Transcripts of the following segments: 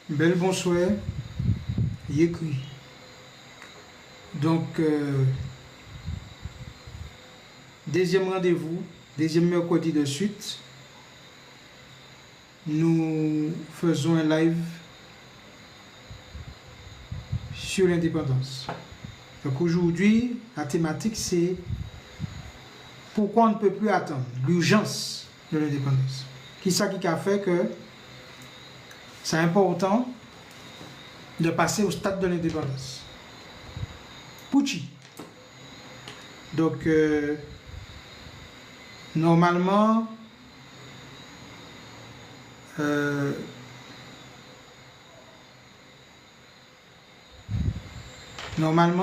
Bel bonsoir, écrit. Donc, deuxième rendez-vous, deuxième mercredi de suite, nous faisons un live sur l'indépendance. Donc aujourd'hui, la thématique c'est pourquoi on ne peut plus attendre, l'urgence de l'indépendance. Qui ça qui a fait que c'est important de passer au stade de l'indépendance. Pucci. Donc, normalement,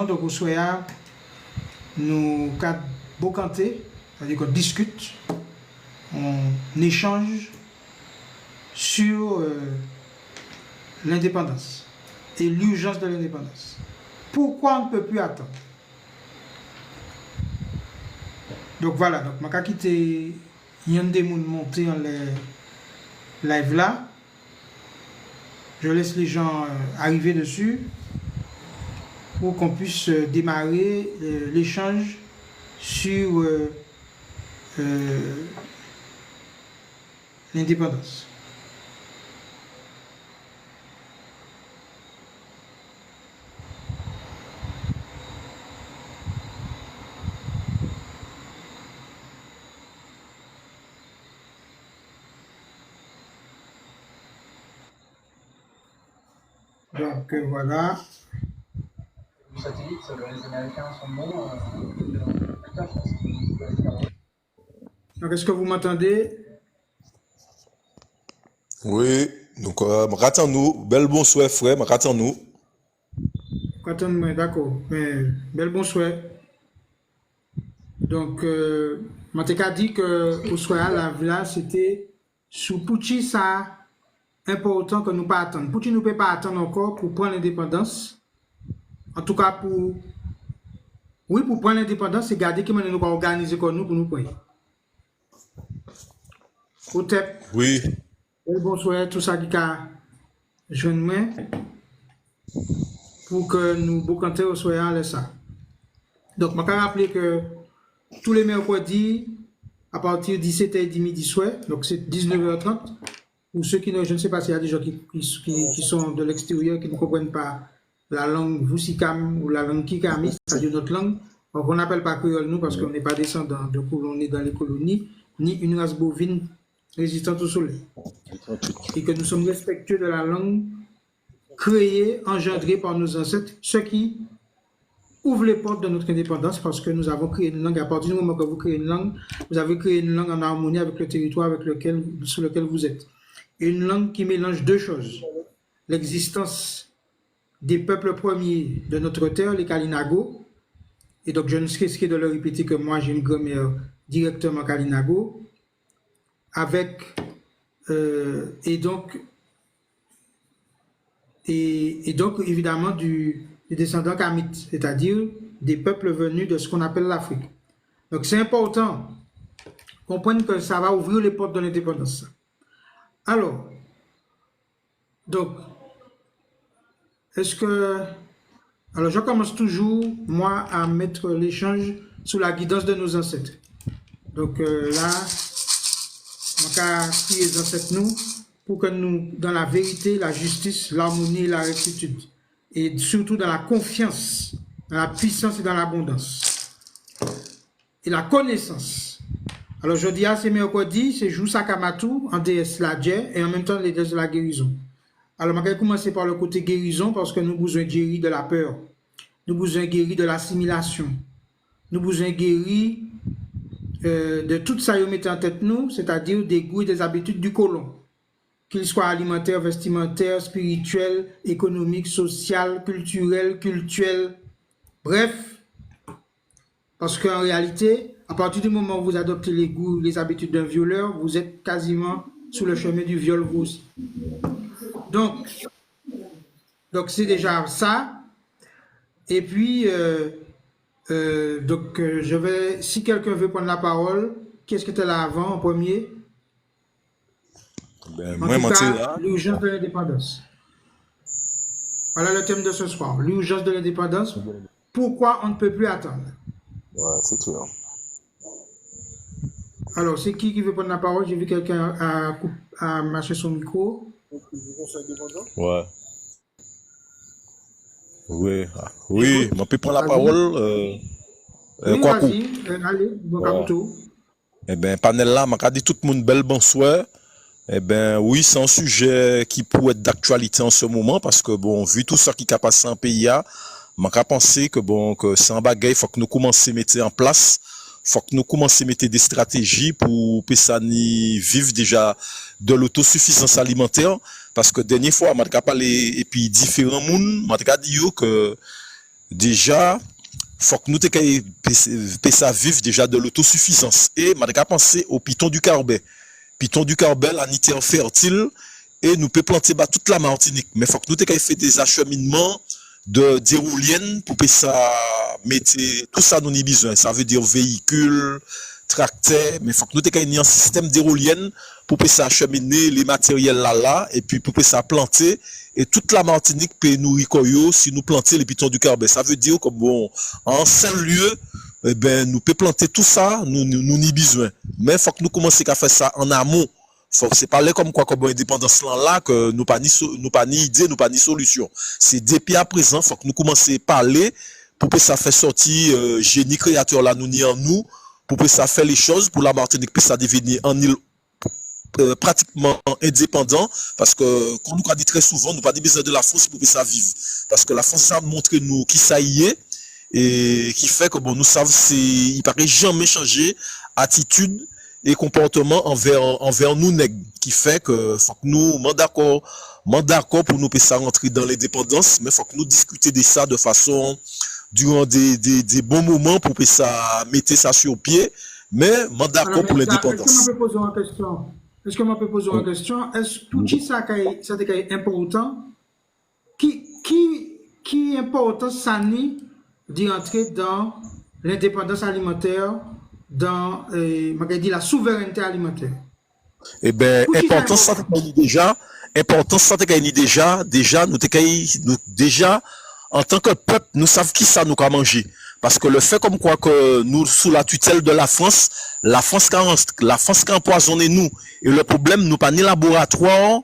donc, au soya, nous bocanter, c'est-à-dire qu'on discute, on échange sur l'indépendance et l'urgence de l'indépendance. Pourquoi on ne peut plus attendre? Donc voilà, donc je vais quitter Yandé Moun monter en les live là. Je laisse les gens arriver dessus pour qu'on puisse démarrer l'échange sur l'indépendance. Donc voilà. Les Américains sont bons. Donc est-ce que vous m'entendez? Oui, donc ratons-nous. Bel bonsoir frère, ratons-nous. Attends-moi, d'accord. Bel bonsoir. Donc, Mateka dit que au soir là, c'était sous Pucci ça important que nous pas attendre. Pucci ne peut pas attendre encore pour prendre l'indépendance. En tout cas pour prendre l'indépendance, c'est garder comment nous pas organiser comme nous pour nous prendre. Otep. Oui. Bonsoir, tout ça qui a jeune main pour que nous bocanter au soir là ça. Donc, je vais rappeler que tous les mercredis, à partir de 17h30 midi soir, donc c'est 19h30, pour ceux qui ne, je ne sais pas s'il y a des gens qui sont de l'extérieur, qui ne comprennent pas la langue Voussikam ou la langue Kikami, c'est-à-dire notre langue. Donc on n'appelle pas créole nous parce qu'on n'est pas descendant de colonies dans les colonies, ni une race bovine résistante au soleil. Et que nous sommes respectueux de la langue créée, engendrée par nos ancêtres, ce qui ouvre les portes de notre indépendance parce que nous avons créé une langue. À partir du moment que vous créez une langue, vous avez créé une langue en harmonie avec le territoire sur lequel vous êtes. Et une langue qui mélange deux choses. L'existence des peuples premiers de notre terre, les Kalinago. Et donc, je ne risque de le répéter que moi, j'ai une grammaire directement Kalinago. Avec, et donc, évidemment, des descendants kamites, c'est-à-dire des peuples venus de ce qu'on appelle l'Afrique. Donc c'est important comprendre que ça va ouvrir les portes de l'indépendance. Alors, donc, alors je commence toujours, moi, à mettre l'échange sous la guidance de nos ancêtres. Donc là, on va prier les ancêtres nous, pour que nous, dans la vérité, la justice, l'harmonie et la rectitude, et surtout dans la confiance, dans la puissance et dans l'abondance. Et la connaissance. Alors, je dis à ces mercredis, c'est Jou Sakamatou, en déesse la Dje, et en même temps les déesses de la guérison. Alors, je vais commencer par le côté guérison, parce que nous besoin guérir de la peur. Nous besoin guérir de l'assimilation. Nous besoin guérir de tout ça qui met en tête nous, c'est-à-dire des goûts et des habitudes du colon. Qu'il soit alimentaire, vestimentaire, spirituel, économique, social, culturel, bref. Parce qu'en réalité, à partir du moment où vous adoptez les goûts, les habitudes d'un violeur, vous êtes quasiment sur le chemin du viol vous aussi. Donc c'est déjà ça. Et puis, si quelqu'un veut prendre la parole, qu'est-ce que tu as là avant en premier? Ben, moi, l'urgence de l'indépendance. Voilà le thème de ce soir, l'urgence de l'indépendance. Pourquoi on ne peut plus attendre? Ouais, c'est clair. Alors, c'est qui veut prendre la parole? J'ai vu quelqu'un à marcher son micro. Ouais. Oui, oui, Écoute, je peux prendre la vas-y. parole. Oui, Quoi vas-y, allez, bon, Ouais. Kabuto. Eh ben, panel là, m'a dit tout le monde bel bonsoir. Eh ben, oui, c'est un sujet qui pourrait être d'actualité en ce moment parce que bon, vu tout ça qui a passé en pays, m'a pensé que bon, que c'est un bagage, faut que nous commencions à mettre en place. Faut que nous commencions à mettre des stratégies pour que ça ni vive déjà de l'autosuffisance alimentaire. Parce que dernière fois, m'a parlé et puis différents monde, m'a dit que déjà, faut que nous te ça vive déjà de l'autosuffisance. Et m'a pensé au piton du Carbet. Piton du Carbet, la terre fertile, et nous peut planter bah, toute la Martinique. Mais faut que nous te fait des acheminements de d'éoliennes pour que ça mette tout ça nous y besoin. Ça veut dire véhicules, tracteurs, mais faut que nous te un système d'éoliennes pour que ça acheminer les matériels là et puis pour que ça planter et toute la Martinique peut nourrir koyo si nous planter les pitons du Carbet. Ça veut dire que bon, en 5 lieux, eh ben, nous peut planter tout ça, nous n'y besoin. Mais faut que nous commencions à faire ça en amont. Faut que c'est parler comme quoi, comme indépendance là, que nous pas ni idée, nous pas ni solution. C'est depuis à présent, faut que nous commencions à parler pour que ça fait sortir, génie créateur là, nous ni en nous, pour que ça fait les choses pour la Martinique, puis ça devenir en île pratiquement indépendant parce que comme nous a dit très souvent nous pas besoin de la France pour que ça vive parce que la France a montré nous qui ça y est et qui fait que bon nous savons c'est il paraît jamais changer attitude et comportement envers nous nègres qui fait que faut que nous d'accord pour nous ça rentrer dans l'indépendance mais faut que nous discuter de ça de façon durant des bons moments pour que ça mette ça sur pied mais d'accord pour l'indépendance. Est-ce que je peux poser une question? Est-ce que je peux poser une question? Est-ce que tout ça est important? Qui est important ça d'y entrer dans l'indépendance alimentaire, dans la souveraineté alimentaire? Eh ben, important ça déjà, nous déjà, en tant que peuple, nous savons qui ça nous a mangé. Parce que le fait comme quoi que nous, sous la tutelle de la France qui a empoisonné nous. Et le problème, nous pas ni laboratoire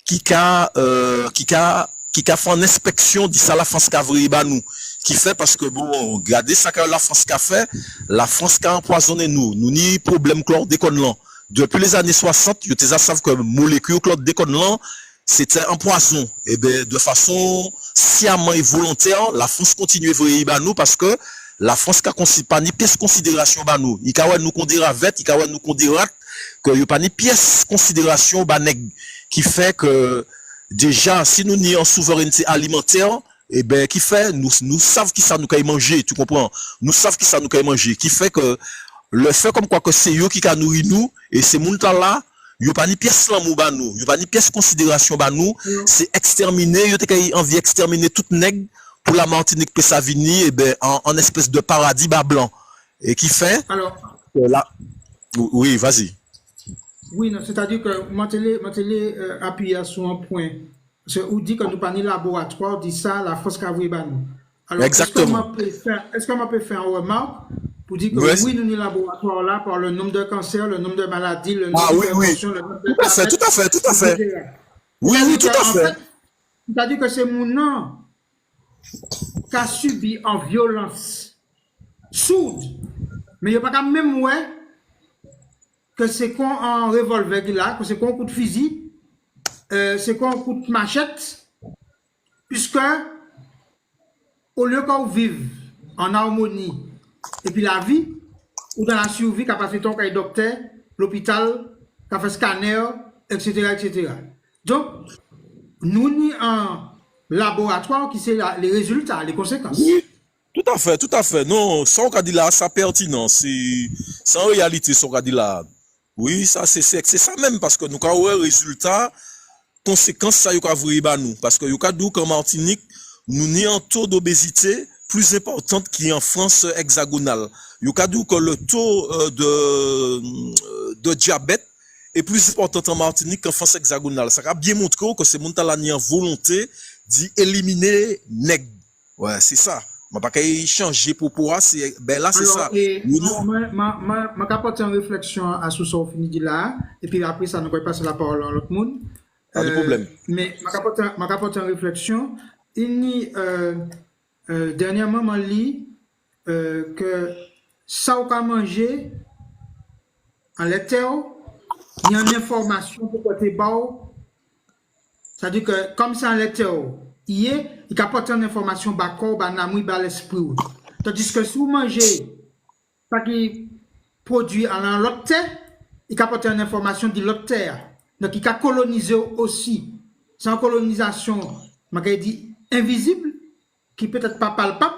qui a fait une inspection de ça la France qui a vrillé nous. Qui fait parce que bon, regardez ça que la France qui a fait, la France qui a empoisonné nous. Nous ni problème chlordécone là. Depuis les années 60, ils savent que molécule chlordécone là, c'était un poison. Et ben, de façon sciemment et volontaire, la France continue à vriller nous parce que la France qui a pas ni pièce considération ba nous. Il a nous condira vet, il a nous condira que il pas ni pièce considération ba nèg qui fait que déjà si nous n'y en souveraineté alimentaire et ben qui fait nous savons qui ça nous caille manger, tu comprends? Nous savons qui ça nous caille manger qui fait que le fait comme quoi que c'est eux qui a nourri nous et ces moun là yo pas ni pièce l'amour ba nous, yo pas ni pièce considération ba nous, c'est exterminer, yo te envie exterminer toute nèg pour la Martinique que ça vini et ben en espèce de paradis bas blanc et qui fait alors là oui vas-y oui non c'est-à-dire que moi appuyer sur un point c'est où dit que nous pas ni laboratoire dit ça la France qui a vu nous alors exactement est-ce que moi peut faire une remarque pour dire que oui nous ni laboratoire là par le nombre de cancers le nombre de maladies le nombre de oui. Le nombre de tout à fait oui tout à fait c'est-à-dire que c'est mon nom qui a subi en violence sourde. Mais il n'y a pas même ouais que c'est qu'on en revolver là, que c'est qu'on coup de fusil, c'est qu'on coup de machette, puisque au lieu qu'on vive en harmonie et puis la vie, ou dans la survie, qu'a passé ton docteur, l'hôpital, qu'a fait scanner, etc. Donc, nous ni un laboratoire qui sait les résultats, les conséquences. Oui, tout à fait. Non, ça on a dit là, ça pertinent. C'est en réalité ça on a dit là. Oui, ça c'est ça même parce que nous avons un résultat, conséquence ça y a nous. Parce que y a dit qu'en Martinique, nous n'y un taux d'obésité plus important qu'en France hexagonale. Y a dit que le taux de diabète est plus important en Martinique qu'en France hexagonale. Ça a bien montré que c'est mon talent en volonté dit éliminer nèg. Ouais, c'est ça. Je pas changer pour c'est ben là c'est ça. Alors, et ma apporter une réflexion à ce qu'on finit de là, et puis après ça, nous allons passer la parole à l'autre monde. Pas de problème. Mais ma apporter une réflexion. Il y dernièrement, m'a lit que ça ou qu'à manger en l'été, il y a une information pour côté bas. C'est-à-dire que comme c'est en l'été, il apporte une information bas corps, bas namou, bas l'esprit. Tandis que si vous mangez ça qui produit en l'autre terre, il apporte une information de l'autre terre. Donc il a colonisé aussi. C'est une colonisation, je dit invisible, qui peut-être pas palpable,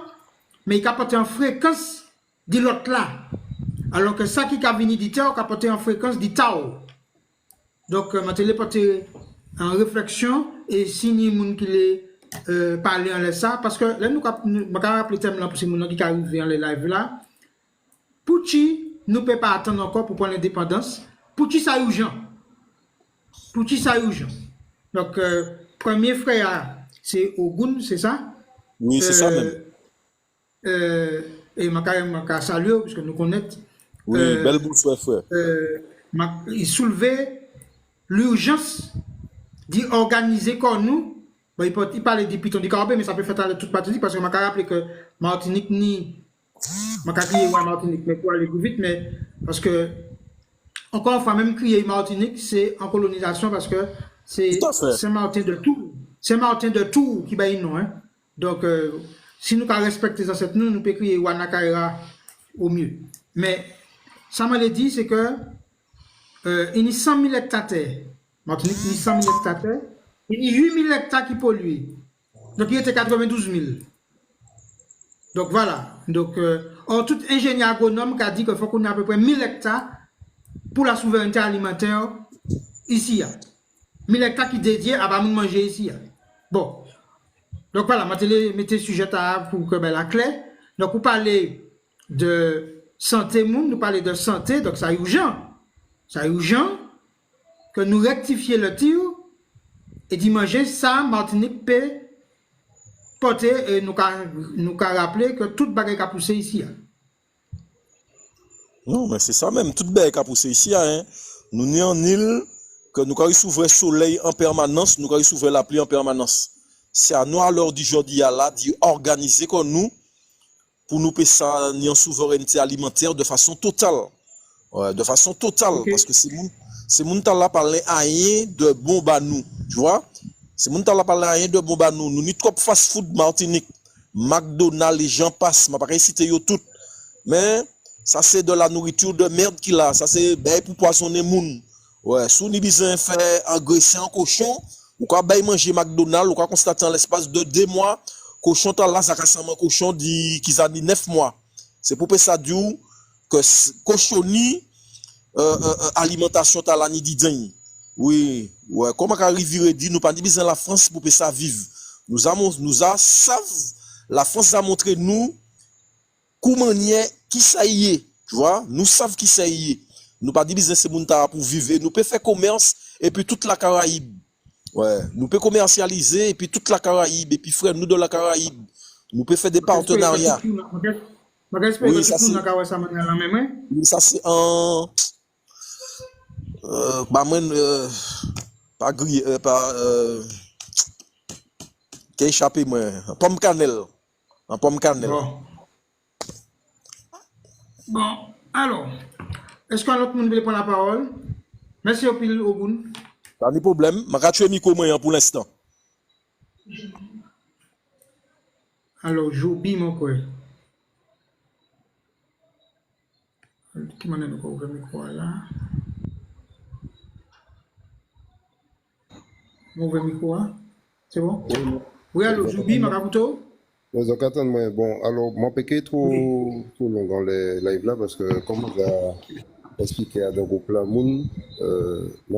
mais il apporte une fréquence de l'autre là. Alors que ça qui a venu du terre, il apporte une fréquence du Tao. Donc, je téléporté en réflexion et si nous qui les parler en ça, parce que là, nous avons rappelé le thème là pour ces gens qui arrivent dans les lives là. Pouchi, nous ne pouvons pas attendre encore pour prendre l'indépendance. Pouchi, ça urgent. Pouchi, ça urgent. Donc, premier frère, c'est Ogun, c'est ça? Oui, c'est ça même. Et je salue, parce que nous connaissons. Oui, belle bourse, frère. Il soulevait l'urgence d'organiser comme nous. Bon, il parlait des pitons du Carabé, mais ça peut faire dans toute partie parce que je me rappelle que Martinique ni. Je ne crier Martinique, mais pour aller plus vite, mais parce que, encore une fois, même crier Martinique, c'est en colonisation parce que c'est Saint-Martin de Tours. Saint-Martin de Tours qui bat non. Hein. Donc, si nous respectons les ancêtres, nous pouvons crier Wanakaira au mieux. Mais, ça m'a dit, c'est que il y a 100 000 hectares terre. Martinique, il y a 100 000 hectares terre. Il y a 8 000 hectares qui polluent. Donc, il était 92 000. Donc, voilà. Donc, tout ingénieur agronome qui a dit qu'il faut qu'on ait à peu près 1000 hectares pour la souveraineté alimentaire ici. 1000 hectares qui dédiés à manger ici. Bon. Donc, voilà, je mettez sujet pour que la clé. Donc, vous parlez de santé, nous parlons de santé, donc ça est urgent. Ça est urgent que nous rectifions le tir et d'y manger ça, Martinique peut porter et nous rappeler que toute bagarre a poussé ici. Non, mais c'est ça même, toute bagarre a poussé ici. Hein. Nous sommes en île, que nous avons souverain le soleil en permanence, nous avons souverain la pluie en permanence. C'est à nous, à l'heure d'aujourd'hui, d'organiser comme nous, pour nous payer ça en souveraineté alimentaire de façon totale. Ouais, de façon totale, okay. Parce que c'est mon temps là parler rien de bon à nous, tu vois. C'est mon temps là parler rien de bon à nous. Nous n'y trop fast food Martinique, McDonald's, les gens passent, m'a pas cité yo tout. Mais ça c'est de la nourriture de merde qu'il a, ça c'est ben pour poissonner moun. Ouais, sous ni besoin faire engraisser un cochon, ou quoi ben manger McDonald's, ou quoi constater en l'espace de 2 mois, cochon temps là ça ressemble un cochon qui a 9 mois. C'est pour ça du que cochonni alimentation ta la ni didin. Oui, ouais, comment arriver dit nous pas besoin la France pour ça vivre. Savent la France a montré nous comment qui ça y est, tu vois, nous savons qui ça y est. Nous pas besoin c'est moun ta pour vivre, nous peut faire commerce et puis toute la Caraïbe. Ouais, nous peut commercialiser et puis toute la Caraïbe et puis frère nous de la Caraïbe. Nous peut faire des partenariats. Oui, ça c'est un pas grillé qui a échappé moi pomme cannelle en pomme cannelle. Bon, alors est-ce qu'un autre monde veut prendre la parole? Merci au pile au bout. Pas de problème, je vais tuer micro moyen pour l'instant. Alors j'oublie mon quoi. Qui m'a donné le micro là? Mauvais micro, c'est bon? Oui, alors j'oublie ma caputo. Donc attends-moi, bon, alors mon péché trop long dans les lives là parce que comme on a expliqué à dans le groupe là, mon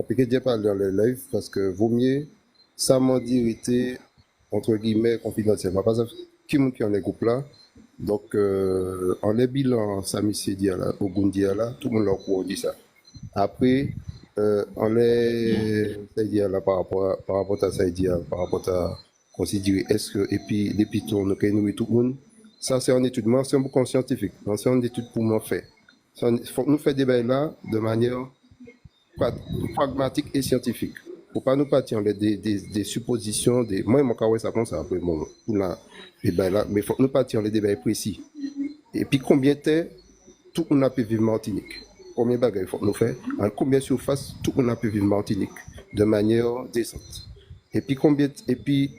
péché déjà pas dans les lives parce que vaut mieux ça m'en dire était entre guillemets confidentiel. Pas ça qui monte en les groupes là. Donc en les bilans ça monsieur dit là au Gundia là, tout le monde leur dit ça. Après on est ça dit là par rapport à ça dit par rapport à considérer est-ce que, et puis, les pitons, nous, nous, tout le monde. Ça, c'est en étude. Moi, c'est un bouquin scientifique. Moi, c'est en étude pour m'en faire. Il faut que nous fassions des débats là de manière pragmatique et scientifique. Faut pas nous partir des suppositions, moi, mon cas, ça comme ça, après, bon, là, débat là, mais faut que nous partions les débats précis. Et puis, combien de tout le monde a pu vivre Martinique? Combien de bagages il faut que nous fassions? En combien de surface tout le monde a pu vivre Martinique de manière décente? Et puis,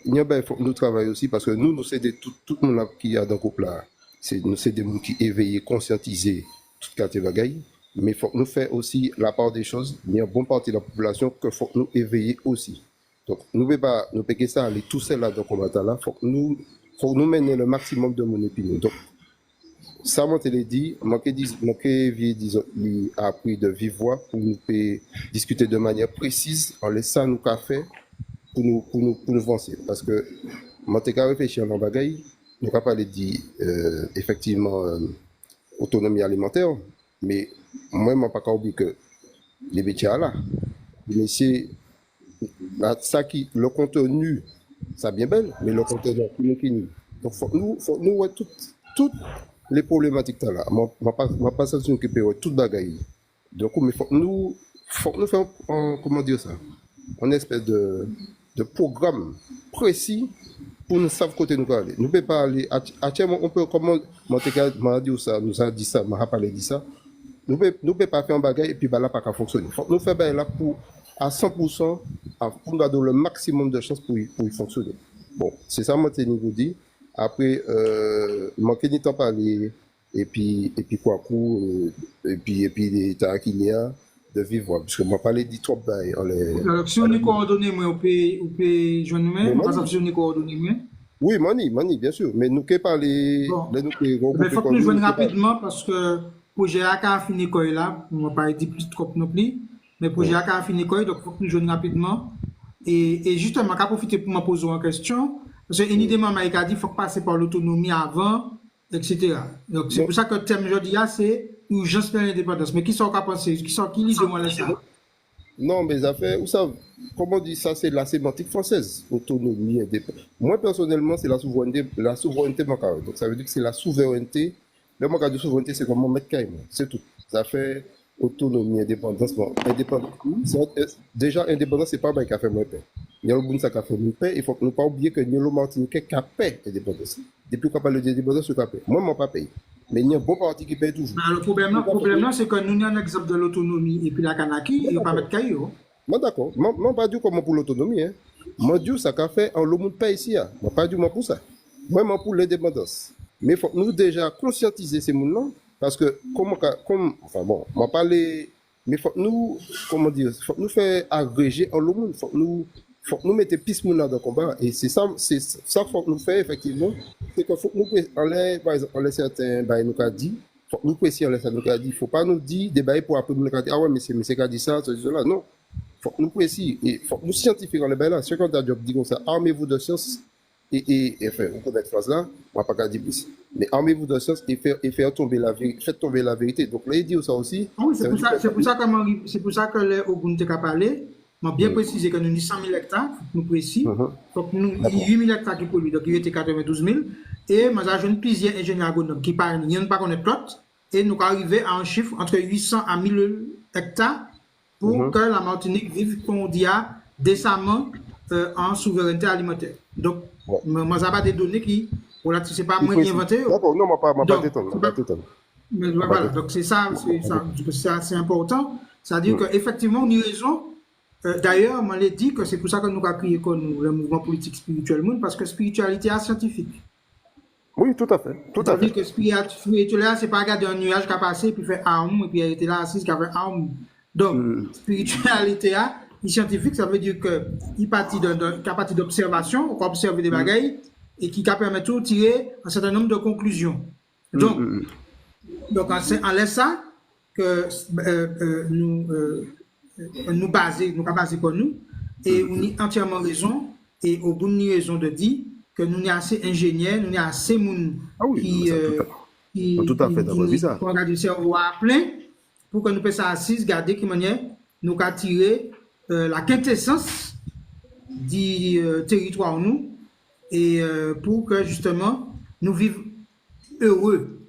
il y a il faut que nous travaillions aussi parce que nous c'est tout le monde qui a dans le couple là. C'est des gens qui éveillés, conscientisés, toute catégorie bagaille. Mais il faut que nous fassions aussi la part des choses. Il y a une bonne partie de la population que faut que nous éveiller aussi. Donc, nous ne pouvons pas nous payer ça, aller tout seul là dans le combat là. Faut que nous mener le maximum de mon opinion. Donc, ça, moi, je l'ai dit, moi, j'ai appris de vive voix pour nous discuter de manière précise en laissant nous café pour nous avancer. Parce que, moi, j'ai réfléchi à nos bagailles, nous avons parlé effectivement, autonomie alimentaire, mais moi, je ne pas oublier que les métiers là, mais c'est ça qui, le contenu, ça bien belle, mais le contenu, qui nous. Donc, faut nous, ouais, toutes les problématiques là, je pas ça s'occuper de toute bagaille. Donc, mais faut nous faire, comment dire ça, une espèce de programme précis pour nous savoir côté nous aller. Nous ne pouvons pas aller, actuellement, on peut, comment, m'a dit ça, nous a dit ça, m'a parlé de ça. Nous ne pouvons pas faire un bagage et puis bah, là, pas qu'à fonctionner. Faut nous faire là pour, à 100%, pour nous donner le maximum de chances pour y fonctionner. Bon, c'est ça, moi, je vous dis. Après, manquer de temps parler, et puis quoi, et puis les temps qu'il y a de vivre, parce que moi, parler de trop bail. Alors, si on est coordonné, moi, on peut joindre nous, par exemple, si on est coordonné, moi. Oui, Mani, bien sûr, mais nous qui parler. Bon. Il faut que nous joignions rapidement parce que le projet a fini quoi là, on ne va pas dire plus trop non plus, mais le projet a fini quoi, donc il faut que nous joignions rapidement. Et justement, je vais profiter pour me poser une question. Parce que une m'a dit qu'il faut passer par l'autonomie avant, etc. Donc c'est pour ça que le thème aujourd'hui c'est urgence de l'indépendance. Mais qui sont qu'à penser? Qui lit demande ça? Non, mes affaires, vous savez, comment on dit ça, c'est la sémantique française, autonomie, indépendance. Moi, personnellement, c'est la souveraineté macabre. Donc ça veut dire que c'est la souveraineté. Le macabre de souveraineté, c'est comment mettre caïman. C'est tout. Ça fait autonomie, indépendance. Bon, indépendance. Déjà, indépendance, c'est pas un café moins paix. Il y a le bon ça fait moins paix. Il faut ne pas oublier que Niolo Martinique a paix indépendance. Depuis qu'on parle d'indépendance, je paye. Moi, je ne pas payé. Mais il y a un bon parti qui paye toujours. Le problème, c'est que nous avons un exemple de l'autonomie et puis la Kanaki, il ne pas mettre caillou. Moi, d'accord. Moi, je ne pas dire comment pour l'autonomie. Hein. Moi, Dieu, ça qu'a fait en le monde paye ici. Hein. Moi, pas du moi pour ça. Moi, pour l'indépendance. Mais il faut nous déjà conscientiser ces gens-là. Parce que, enfin bon, on va parler, mais faut nous, comment dire, faut nous faire agréger en le monde, faut nous mettre piste dans le combat, et c'est ça faut nous faire, effectivement, c'est que faut nous, par exemple, on laisse certains, nous qu'a dit, faut nous préciser, on laisse nous qu'a dit, faut pas nous dire, des bails pour après nous qu'a dit, ah ouais, mais c'est qu'a dit ça, cela, non. Faut nous préciser, et faut nous scientifiques en les bails là, c'est quand job dit comme ça, armez-vous de science, et enfin, vous connaissez cette phrase là, on va pas dire plus. Mais armez-vous de science et faites tomber la vérité. Donc là, il dit ça aussi. Oui, c'est pour ça que les Ogun a parlé. M'a bien précisé que nous avons 100 000 hectares, nous précis. Donc nous avons 8 000 hectares qui polluent, donc il était 92 000. Et nous avons plusieurs ingénieurs agronomes qui parlent, il n'y a pas qu'on est plot. Et nous arrivons à un chiffre entre 800 à 1000 hectares pour que la Martinique vive, comme on dit, décemment en souveraineté alimentaire. Donc, moi, je n'ai pas des données qui. Voilà, c'est pas moi qui ai inventé. D'accord, non, pas mais voilà, donc c'est ça, c'est important. C'est-à-dire qu'effectivement, on a raison. D'ailleurs, on l'a dit que c'est pour ça que nous avons créé le mouvement politique spirituel monde, parce que spiritualité est scientifique. Oui, tout à fait. C'est-à-dire que spiritualité, c'est pas regarder un nuage qui a passé, puis fait arme, et puis elle était là assise, qui a fait arme. Donc, spiritualité est scientifique, ça veut dire qu'il partit d'une capacité d'observation, on peut observer des bagailles, et qui permet de tirer un certain nombre de conclusions. Donc, en laisse ça que nous baser comme nous, et on a entièrement raison, et au bout de raison de dire que nous sommes assez ingénieurs, nous sommes assez moun qui regarde le cerveau à plein pour que nous puissions assis, garder qui manière nous tirer la quintessence du territoire nous et pour que justement nous vivions heureux.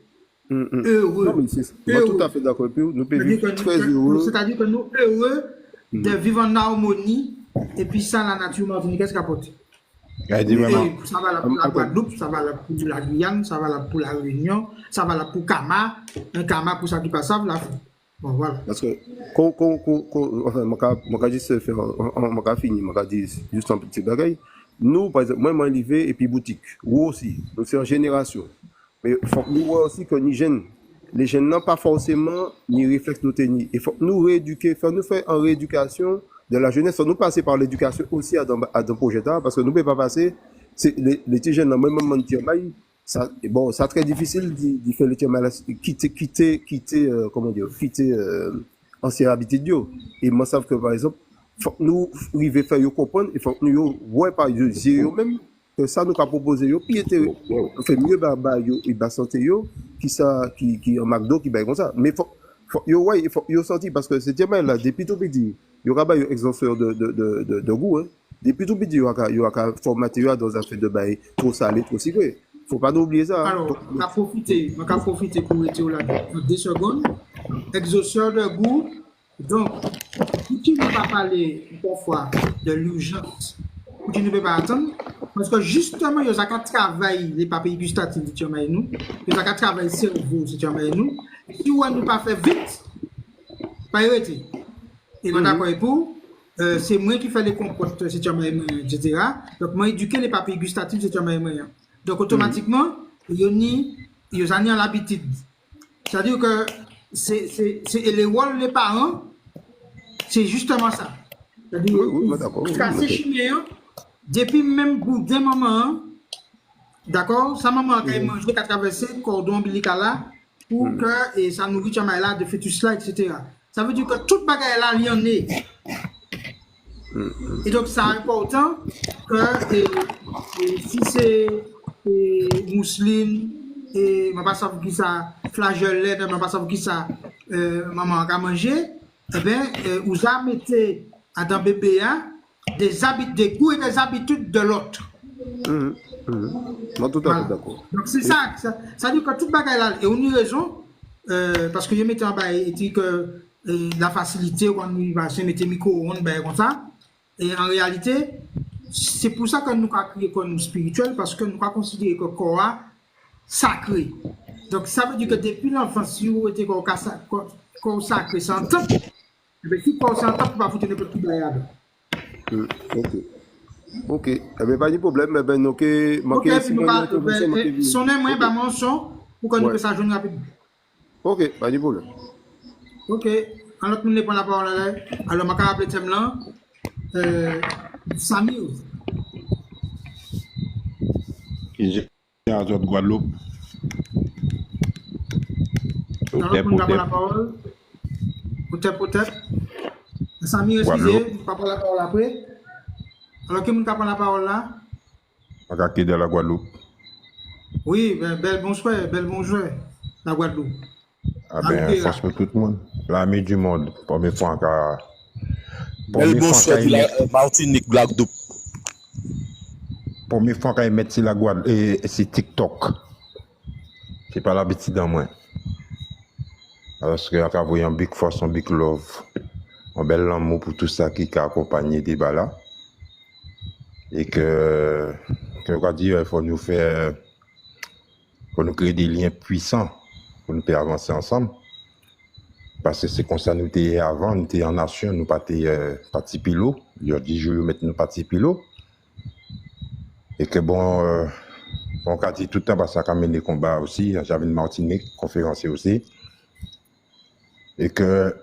Non, Heureux. mais c'est moi tout à fait d'accord avec vous. Nous pouvons vivre très heureux. C'est-à-dire que nous heureux de vivre en harmonie et puis ça, la nature martiniquaise capote. Regardez vraiment. Et ça va là pour la Guadeloupe, ça va là pour la Guyane, ça va là pour la Réunion, ça va là pour Kama, un Kama pour ça qui passe là. Bon, voilà. Parce que, enfin, je juste faire, je finir, je dis juste un petit bagage. Nous, par exemple, moi, je suis arrivé et puis boutique. Vous aussi. Donc, c'est en génération. Mais il faut que nous voyons aussi que les jeunes n'ont pas forcément ni réflexe nous tenir. Il faut que nous rééduquer, nous faire en rééducation de la jeunesse. Faut nous passer par l'éducation aussi à dans projet d'art, parce que nous ne pouvons pas passer, les petits jeunes, dans le même moment de travail, ça, bon, c'est très difficile de faire le travail, quitter, comment dire, quitter, ancienne habitude, yo. Et moi, savent que, par exemple, faut que nous arriver à faire comprendre, il faut que nous, ouais, par eux même, que ça nous a proposé, yo, puis on fait mieux, yo, et santé, yo, qui en McDo, qui comme ça. Mais il faut sortir, parce que c'est diamant là, depuis tout petit, il y aura pas un exhausteur de goût, hein. Depuis tout petit, il y aura formaté dans un fait de bail trop salé, trop sucré. Faut pas oublier ça. Hein. Alors, on va profiter pour être là dans 2 secondes. Exhausteur de goût. Donc, tu ne peux pas parler parfois de l'urgence, tu ne peux pas attendre, parce que justement, il y a un travail, les papiers gustatifs, si tu en nous, il y a un travail cerveau, si tu en nous. Si on ne pas faire vite, pas arrêter. Et donc, d'accord, pour, c'est moi qui fais les compotes, si tu en etc. Donc, moi, éduquer les papiers gustatifs, si tu en Donc, automatiquement, il y a l'habitude. C'est-à-dire que c'est les rôles des parents, c'est justement ça. C'est-à-dire, casser chimien, depuis même bout d'un moment, d'accord, sa maman a mangé qu'à traverser le cordon ombilical là, pour que et sa nourriture là, de fœtus là, etc. Ça veut dire que toute bagaille là, il y en est. Et donc, c'est important que si c'est mousseline, et je ne sais pas qui ça, flageolet, je ne sais pas qui ça, maman a mangé, eh bien, vous mettez dans le bébé des goûts et des habitudes de l'autre. Moi, tout à fait d'accord. Donc, c'est ça. Ça dit que toute bagaille là, et on a raison, parce que je mettais en bas, et dit que la facilité, quand nous va mettre micro-ondes, comme ça, et en réalité, c'est pour ça que nous avons créé comme spirituel, parce que nous avons considéré que le corps sacré. Donc, ça veut dire que depuis l'enfance, si vous êtes corps sacré, c'est en temps. Mais si corps c'est en temps, vous ne pouvez pas foutre n'importe qui derrière. Ok. Eh bien, pas de problème. Eh bien, ok. Son aime, bah, mon son, pour que nous puissions joindre rapidement. Ok, pas de problème. Ok. Alors, nous ne prenons la parole là. Alors, je vais appeler le thème là. Samir. J'ai à de Guadeloupe. Alors, nous avons la parole. Peut-être. Samir, excusez, je ne vais pas prendre la parole après. Alors, qui nous prend la parole là? À de la Guadeloupe. Oui, bel bonjour, la Guadeloupe. Ah ben, franchement, tout le monde. L'ami du monde. Première fois encore. Bel bonsoir de la Martinique, Guadeloupe. Première fois qu'ils mettent sur la Guadeloupe, et c'est TikTok. C'est pas l'habitude dans moi. Parce que quand vous voyez un big force, un big love, un bel amour pour tout ça qui a accompagné des là. Et que on va dire, il faut nous faire, faut nous créer des liens puissants pour nous faire avancer ensemble. Parce que c'est comme ça nous étions avant, nous étions en nation, nous pas parti pilote. Il y a 10 jours, maintenant nous parti pilote. Et que bon, on a dit tout le temps, parce que ça a mené des combats aussi. J'avais une Martinique, conférencier aussi. Et que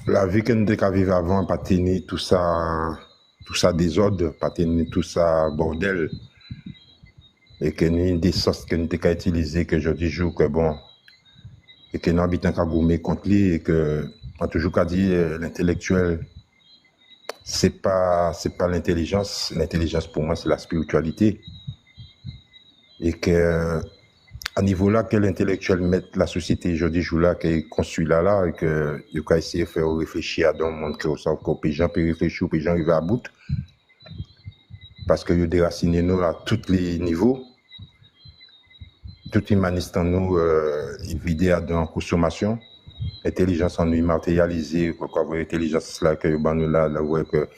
la vie que nous avons vécue avant, pas tenir tout ça désordre, pas tenir tout ça bordel. Et que nous avons des sources que nous avons utilisées, que je dis jour que bon, et que nous habitons qu'à gommer contre lui, et que, on a toujours qu'à dire, l'intellectuel, c'est pas l'intelligence. L'intelligence pour moi, c'est la spiritualité. Et que, à niveau là, que l'intellectuel mette la société, je dis jour là, qu'il construit là, et que, il faut essayer de faire réfléchir à dans le monde, que les gens peuvent réfléchir, les gens arrivent à bout. parce que ils déraciné nous à tous les niveaux. Toute humaniste en nous, vidé à dans consommation. Intelligence en nous matérialisée, quoi, intelligence là que nous là, ouais que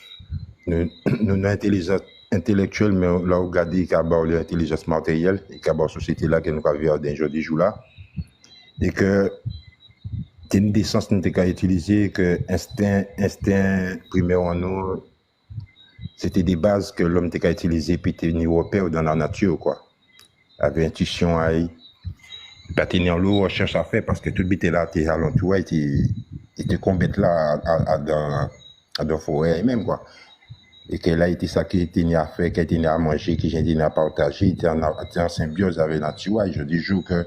nous intelligence intellectuelle, mais là on regarde qu'il y a l'intelligence matérielle, et qu'il y a la société là que nous avons d'un jour des jours là, et que c'est une décence nous avons utilisé, que instinct primaire en nous, c'était des bases que l'homme a utilisé puis t'es niveau repère dans la nature quoi, avec intuition aïe. Pas tenir l'eau, recherche à faire parce que tout le bité là, t'es alentour, et te combattre là dans la forêt même quoi. Et que là, il ça qui était à faire, qui était à manger, qui était à partager, était en symbiose avec la nature. Et je dis toujours que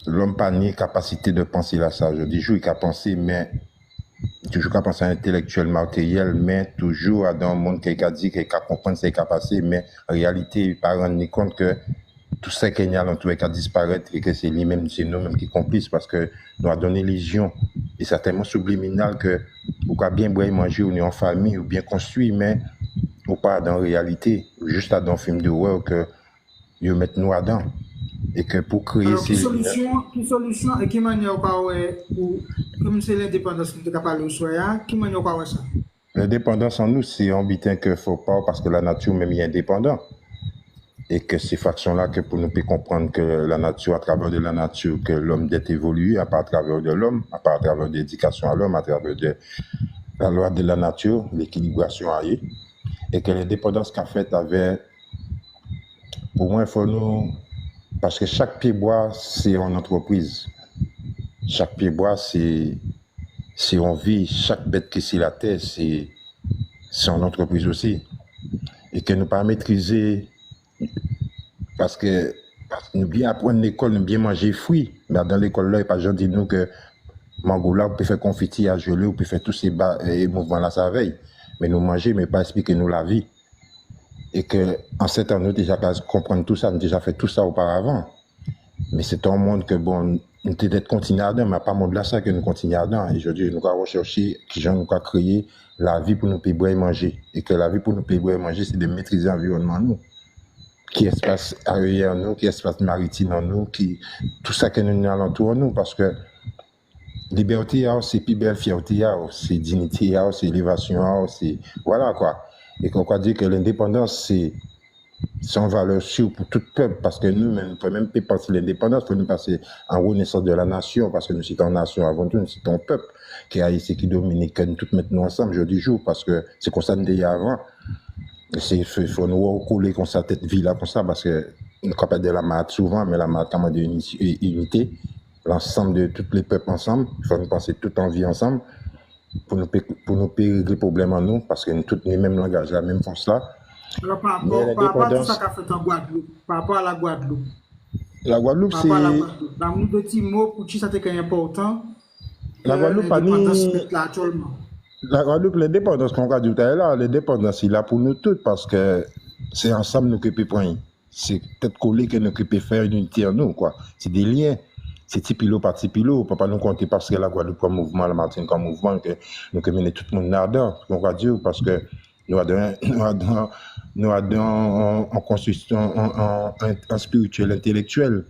l'homme n'a pas ni capacité de penser là ça. Je dis toujours qu'il a pensé, mais toujours qu'à penser intellectuellement, matériel, mais toujours dans un monde qui a dit, qui a compris ce qui a passé, mais en réalité, il ne pas rendre compte que tout ça qui est alentour qui a disparaître et que c'est lui-même, c'est nous-mêmes qui complices parce que nous a donné légion et certainement subliminal que vous pouvez bien boire et manger ou en famille ou bien construit mais ou pas dans la réalité juste dans un film d'horreur que vous mettez nous dedans et que pour créer alors qui solution et qui manière ou comme c'est l'indépendance que tu as parlé au soir qui manière ça l'indépendance en nous c'est un bitin que faut pas parce que la nature même est indépendante. Et que ces factions-là, que pour nous peut comprendre que la nature, à travers de la nature, que l'homme doit évoluer, à part à travers de l'homme, à part à travers de l'éducation à l'homme, à travers de la loi de la nature, l'équilibration à y, et que l'indépendance qu'a faite avait, pour moi, il faut nous, parce que chaque pied bois, c'est une entreprise. Chaque pied bois, c'est on vit, chaque bête qui est sur la terre, c'est une entreprise aussi. Et que nous pas maîtriser parce que nous bien apprendre l'école, nous bien manger fruits. Mais dans l'école là, il n'y a pas de gens qui disent nous que mangoula, on peut faire confetti à geler, on peut faire tous ces mouvements là sa veille. Mais nous manger, mais pas expliquer nous la vie. Et que en 7 ans, nous déjà comprendre tout ça, nous déjà fait tout ça auparavant. Mais c'est un monde que bon, nous peut-être continuer à dedans, mais pas monde là ça que nous continuons à dedans. Et je dis, nous avons recherché, qui nous avons créé la vie pour nous payer boire et manger. Et que la vie pour nous payer boire et manger, c'est de maîtriser l'environnement nous. Qui espace aérien en nous, qui espace maritime en nous, qui tout ça que nous avons autour de nous, parce que liberté, c'est plus belle fierté, c'est dignité, c'est élévation, c'est voilà quoi. Et qu'on peut dire que l'indépendance, c'est une valeur sûre pour tout peuple, parce que nous, on ne peut même pas penser l'indépendance, il faut nous passer en renaissance de la nation, parce que nous sommes une nation avant tout, nous sommes un peuple qui a ici, qui domine, qui nous tous maintenant ensemble, jour du jour, parce que c'est comme ça nous dit avant. Il faut nous recoller comme ça, tête vie là, comme ça, parce que nous sommes de la maths souvent, mais la maths, comment de unité, l'ensemble de tous les peuples ensemble, il faut nous penser tout en vie ensemble, pour nous régler les problèmes en nous, parce que nous tous les mêmes langages, la même force là. Alors, par rapport à tout ça qu'a fait en Guadeloupe, par rapport à la Guadeloupe. La Guadeloupe, c'est. Dans mon petit mot, pour qui ça est important, la Guadeloupe, là actuellement. La Guadeloupe, l'indépendance qu'on a dit tout à l'heure, l'indépendance, il est là pour nous tous, parce que c'est ensemble nous qui peut prendre. C'est peut-être collé que nous peut faire une unité en nous, quoi. C'est des liens. C'est petit pilot par petit pilot. On ne peut pas nous compter parce que la Guadeloupe comme mouvement, la Martinique comme mouvement, que nous menons tout le monde là-dedans. On va dire, parce que nous avons en construction, en spirituel, intellectuel,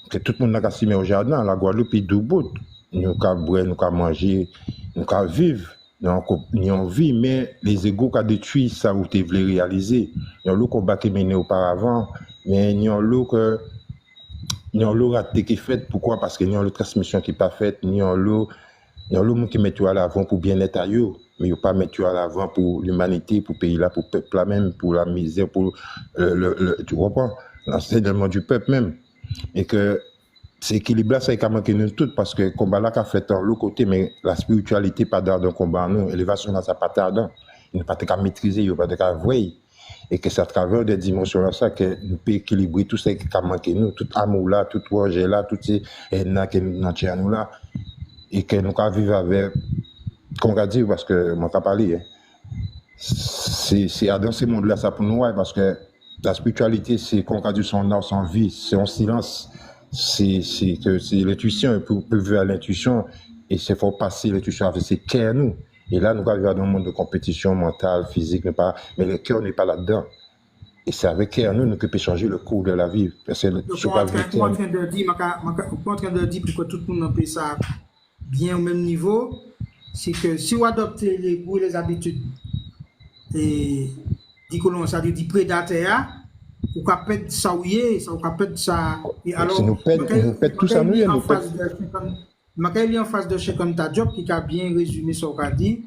que tout le monde a s'y mettre au jardin. La Guadeloupe est debout. Nous avons boire, nous avons manger, nous avons vivre. Nous avons vie, mais les égaux qui ont détruit ça, vous voulez réaliser. Nous avons le combat qui est mené auparavant, mais nous avons le raté qui est fait. Pourquoi? Parce que nous avons la transmission qui n'est pas faite, nous avons le monde qui met tout à l'avant pour bien-être à eux. Mais il ne faut pas mettre tout à l'avant pour l'humanité, pour le pays là, pour le peuple là même, pour la misère, pour tu comprends? L'enseignement du peuple même. Et que c'est équilibré, ça a manqué nous tous, parce que le combat là qu'a fait dans l'autre côté, mais la spiritualité pas dans le combat, nous, l'élévation là, ça pas tardant. Il n'a pas qu'à maîtriser, il n'a pas qu'à voir. Et que c'est à travers des dimensions là, ça, que nous pouvons équilibrer tout ça qui a manqué nous, tout amour là, tout projet là, tout ces haines qui nous ont nous là. Et que nous pouvons vivre avec. Qu'on va dire, parce que moi, je parlé, c'est dans ce monde-là, ça pour nous, parce que la spiritualité, c'est qu'on va dire son art, son vie, c'est en silence, c'est l'intuition, pour vivre à l'intuition, et c'est faut passer l'intuition avec ses cœurs, nous. Et là, nous arrivons dans un monde de compétition mentale, physique, mais le cœur n'est pas là-dedans. Et c'est avec cœur, nous que peut changer le cours de la vie. Parce que Donc, on est en train de dire, pour que tout le monde puisse ça bien au même niveau, c'est que si vous adoptez les goûts et les habitudes, et dit que l'on ça dit prédateur, ou qu'à perdre ça ouillé, ça ou qu'à perdre ça. Et alors, nous pète tout ça, nous, en face de Cheikh Anta Diop qui a bien résumé ce qu'a dit.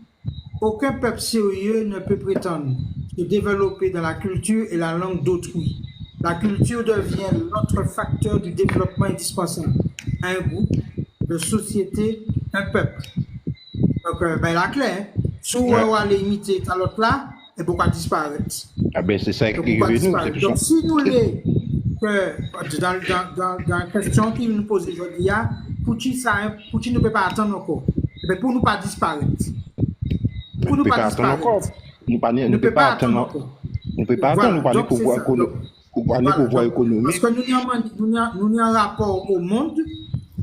Aucun peuple sérieux ne peut prétendre se développer dans la culture et la langue d'autrui. La culture devient notre facteur du développement indispensable. Un groupe, de société, un peuple. Donc, la clé, si on va aller imiter l'autre là, et pourquoi disparaître? Ah ben c'est ça qui Donc, nous. donc si nous voulons que dans la question qui nous pose aujourd'hui, pour qui ne peut pas attendre encore? Pour nous pas disparaître. Pour nous pas disparaître. Nous ne peut pas attendre encore. Nous ne peut pas attendre, nous parler pouvoir économique. Parce que nous avons un rapport au monde,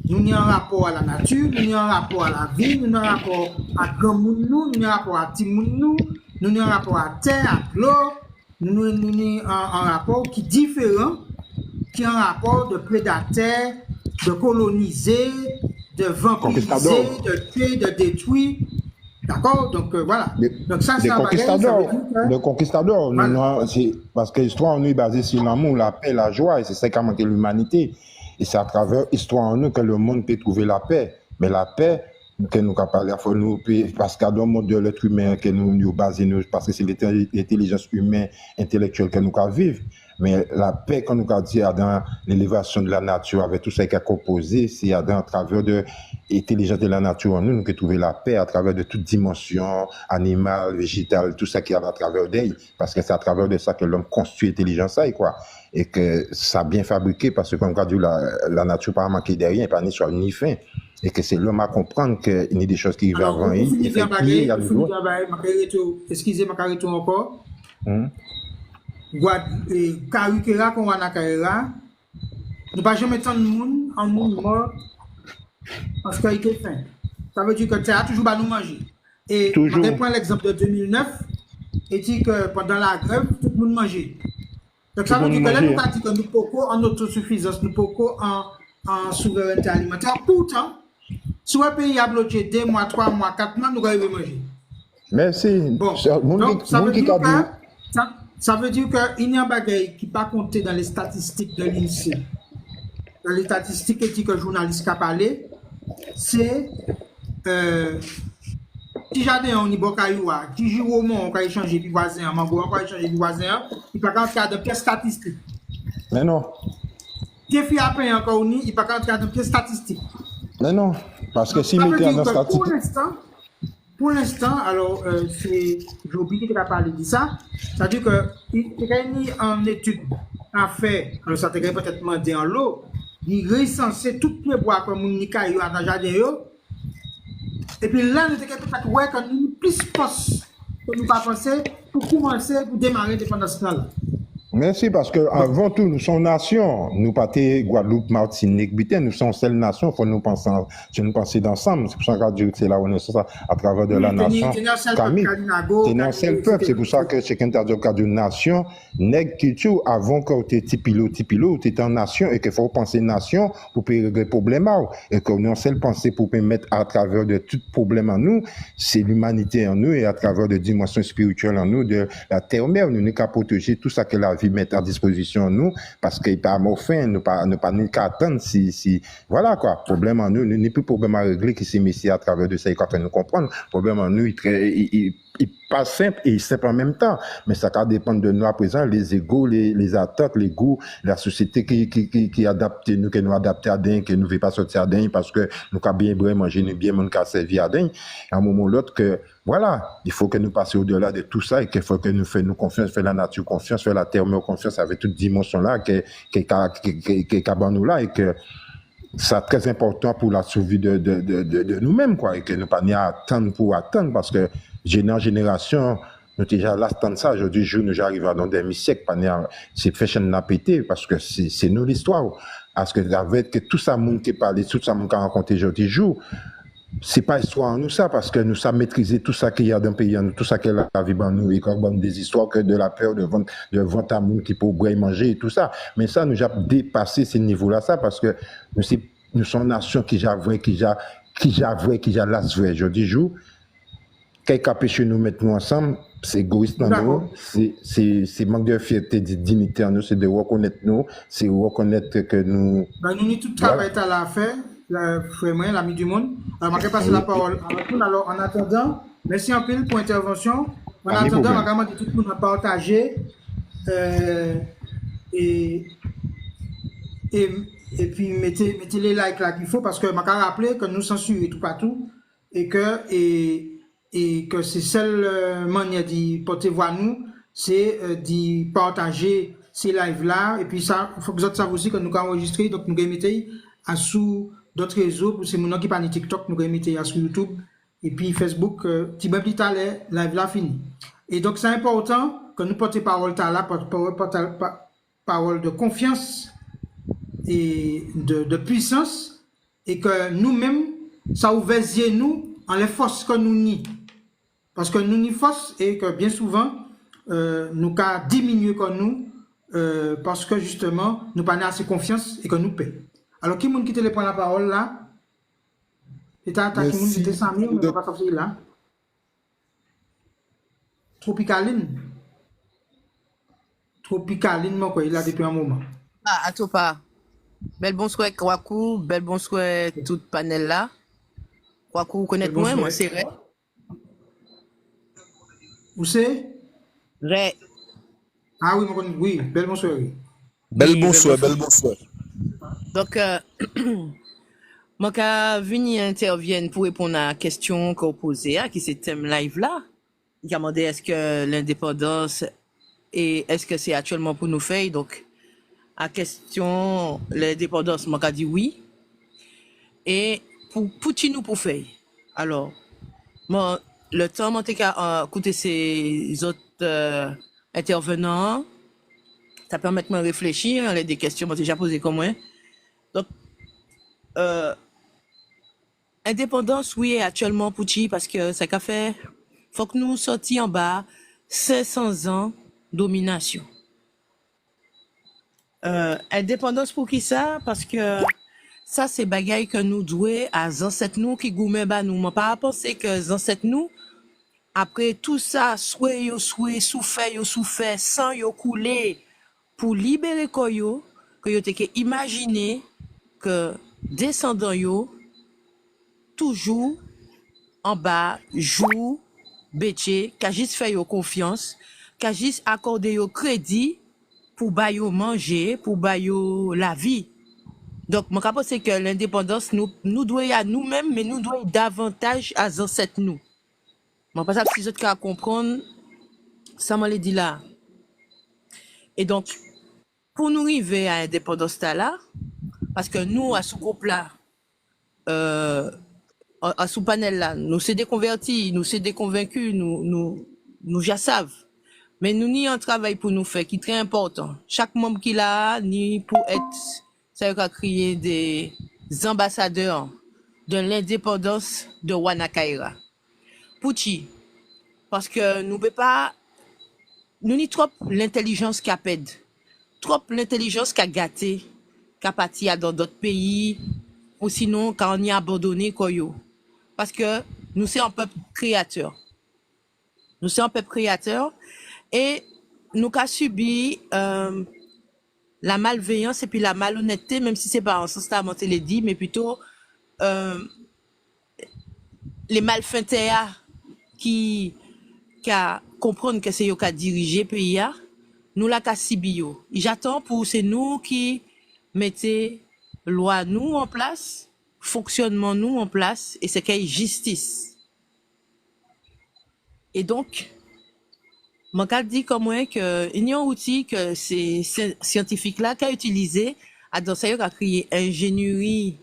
nous avons un rapport à la nature, nous avons un rapport à la vie, nous avons un rapport à grand monde, nous avons un rapport à petit monde, nous avons un rapport à terre, à l'eau, nous avons un rapport qui est différent, qui est un rapport de prédateur, de coloniser, de vampiriser, de tuer, de détruire. D'accord? Donc voilà. Donc ça, c'est un conquistadors. Le conquistador, voilà. Parce que l'histoire en nous est basée sur l'amour, la paix, la joie, et c'est ça qui a manqué l'humanité. Et c'est à travers l'histoire en nous que le monde peut trouver la paix. Mais la paix, que nous avons parlé, parce qu'à dans le monde de l'être humain, que nous basons, parce que c'est l'intelligence humaine, intellectuelle que nous avons vivre. Mais la paix, quand nous avons dit, dans l'élévation de la nature, avec tout ça qui a composé, c'est à travers de l'intelligence de la nature en nous, nous avons trouvé la paix à travers de toute dimension, animale, végétale, tout ça qui est à travers d'elle. Parce que c'est à travers de ça que l'homme construit l'intelligence, quoi. Et que ça a bien fabriqué, parce que, comme on a dit, la nature n'a pas manqué de rien, pas ni soit ni fin. Et que c'est l'homme à comprendre qu'il y a des choses qui vivent avant. Excusez-moi, Carito encore. Karikera qu'on a Nakaera, nous ne pas jamais tant de monde en monde mort parce qu'il était faim. Ça veut dire que tu as toujours nous manger. Et je prends l'exemple de 2009 et dit que pendant la grève, tout le monde mangeait. Donc ça veut dire que là, nous avons dit que nous pouvons en autosuffisance, nous pouvons en souveraineté alimentaire. Pourtant, si un pays a bloqué 2 mois, 3 mois, 4 mois, nous allons manger. Merci. Bon, donc ça veut dire qu'il y a un bagage qui n'est pas compté dans les statistiques de l'INSEE. Dans les statistiques que le journaliste a parlé, c'est si jardin on y bokayoua, qui joue au monde, on peut échanger du voisin, mango, on peut échanger du voisin, il peut pas entrer dans pièces statistiques. Mais non. Qui fait après encore, il ne peut pas entrer dans pièces statistiques. Mais non, parce que si mettez dans statistique. Pour l'instant, alors, c'est Joby qui a parlé de ça. C'est-à-dire qu'il y a une étude à faire, alors ça peut-être demandé en l'eau, il recenser toutes les bois comme on a dans le jardin. Et puis là, nous avons peut-être ouais, quand nous plus poste que nous pas penser pour commencer, pour démarrer l'indépendance là. Merci, parce que avant tout, nous sommes nation. Nous pas Guadeloupe, Martinique, Bité, nous sommes seule nation. Faut nous penser d'ensemble. C'est pour ça que c'est la renaissance à travers de la nation. C'est un seul peuple. C'est pour ça que c'est qu'un tas de nation, nègre culture avant que tu étais tipilo, tu étais en nation et qu'il faut penser nation pour régler les problèmes. Et que nous seule pensée pour permettre à travers de tout problème en nous, c'est l'humanité en nous et à travers de dimensions spirituelles en nous, de la terre mère, nous n'avons qu'à protéger tout ça que la vie mettre à disposition nous parce qu'il pas morphin nous pas ni qu'à attendre si voilà quoi problème en nous n'est plus problème à régler qui s'est mis à travers de ça il faut nous comprendre problème en nous il pas simple et simple en même temps mais ça va dépendre de nous à présent les égos les attentes les goûts la société qui adapte nous que nous adapter à dingue que nous veut pas sortir à dingue parce que nous ca bien manger nous bien mon ca servir à dingue à un moment ou l'autre que voilà, il faut que nous passions au-delà de tout ça et qu'il faut que nous fassions confiance, faire la nature confiance, faire la terre confiance avec toute dimension là qui est nous là et que c'est très important pour la survie de nous-mêmes quoi et que nous pas ni attendre pour attendre parce que génération nous déjà là attendre ça aujourd'hui jour nous arrivons dans des siècles pas c'est fashion n'a pété parce que c'est nous l'histoire parce que avec que tout ça monde qui parle tout ça monde qui rencontré aujourd'hui jour c'est pas histoire en nous ça, parce que nous savons maîtriser tout ça qu'il y a dans le pays, tout ça qu'il y a en nous, et quand on des histoires que de la peur de vente à monde qui peut boire manger et tout ça. Mais ça, nous avons dépassé ce niveau-là, ça, parce que nous sommes une nation qui j'avoue, qui a las vrai. Je dis, jour, quelqu'un a péché nous mettre nous ensemble, c'est égoïste dans nous, c'est manque de fierté, de dignité en nous, c'est de reconnaître nous, c'est reconnaître que nous. Ben, nous, tout travail à la faire, frère, l'ami du monde. Alors, je vais passer la parole à tout. Alors, en attendant, merci un peu pour l'intervention. En attendant, je vais tout le monde à partager et puis mettez les likes là qu'il faut parce que je vais rappeler que nous censurons tout partout et que c'est seule manière de porter voix nous, c'est de partager ces lives là et puis ça, il faut que vous savez aussi que nous avons enregistré, donc nous allons mettre à sous d'autres réseaux, pour ces gens qui parlent de TikTok, nous allons mettre à sur YouTube et puis Facebook, petit peu plus tard, live là fini. Et donc c'est important que nous portions parole là, parole de confiance et de puissance et que nous-mêmes, ça ouvre nous en les forces que nous nions. Parce que nous n'y force et que bien souvent, nous avons diminué comme nous parce que justement, nous n'avons pas assez confiance et que nous paie. Alors, qui est-ce qui te prend la parole là? C'est un attaque qui était 100 000, mais on va pas sortir là. Tropicaline. Tropicaline, moi, quoi, il a depuis un moment. Ah, à tout pas. Bel bonsoir, Kwaku, bel bonsoir, tout panel là. Kwaku, vous connaissez moi, c'est vrai. Où c'est? Vrai. Ah oui, oui, bel bonsoir. Oui. Bel bonsoir, bel bonsoir. Donc, moi, quand venu intervienne pour répondre à la question qu'on posait, qui c'est thème live là, il a demandé est-ce que l'indépendance et est-ce que c'est actuellement pour nous faire. Donc, à question l'indépendance, moi, dit oui. Et pour nous pour faire. Alors, moi, le temps, moi, écouter ces autres intervenants, ça permet de me réfléchir, les des questions, moi, déjà posées comme moi. Donc, indépendance, oui, actuellement, pour qui, parce que ça qu'a fait, faut que nous sortions en bas 500 ans domination. Indépendance pour qui ça? Parce que ça, c'est bagaille que nous doués à ancêtres nous qui gourmet ba nous. Moi, pas penser que ancêtres nous, après tout ça, souffert, souffert, sang yo coulé pour libérer koyo, que yo te ke imaginer que descendants yo, toujours en bas, joue, bétier, qu'a juste fait yo confiance, qu'a juste accordé yo crédit pour ba yo manger, pour ba yo la vie. Donc, mon capot, c'est que l'indépendance, nous doit à nous-mêmes, mais nous doit davantage à ancêtres nous. Moi, pas ça, si autres qu'à comprendre, ça m'a dit là. Et donc, pour nous arriver à l'indépendance là, parce que nous, à ce groupe-là, à ce panel-là, nous sommes déconvertis, nous sommes déconvaincus, nous déjà savent. Mais nous n'y un travail pour nous faire qui est très important. Chaque membre qu'il a, ni pour être, ça va créer des ambassadeurs de l'indépendance de Wanakaira. Pouti, parce que nous ne pas, nous n'y trop l'intelligence qui a pède, trop l'intelligence qui a gâté, qui a parti dans d'autres pays, ou sinon quand on y a abandonné koyo. Parce que nous sommes un peuple créateur. Nous sommes un peuple créateur et nous avons subi la malveillance et puis la malhonnêteté, même si c'est pas en sens de les dit, mais plutôt les malfaiteurs qui comprennent que c'est eux qui dirigent le pays, nous la cassibio. J'attends pour c'est nous qui mettez loi nous en place, fonctionnement nous en place, et c'est qu'il y ait justice. Et donc, mon cas dit comme moi que il y a un outil que ces scientifiques là qui a utilisé à dans ça a créé ingénierie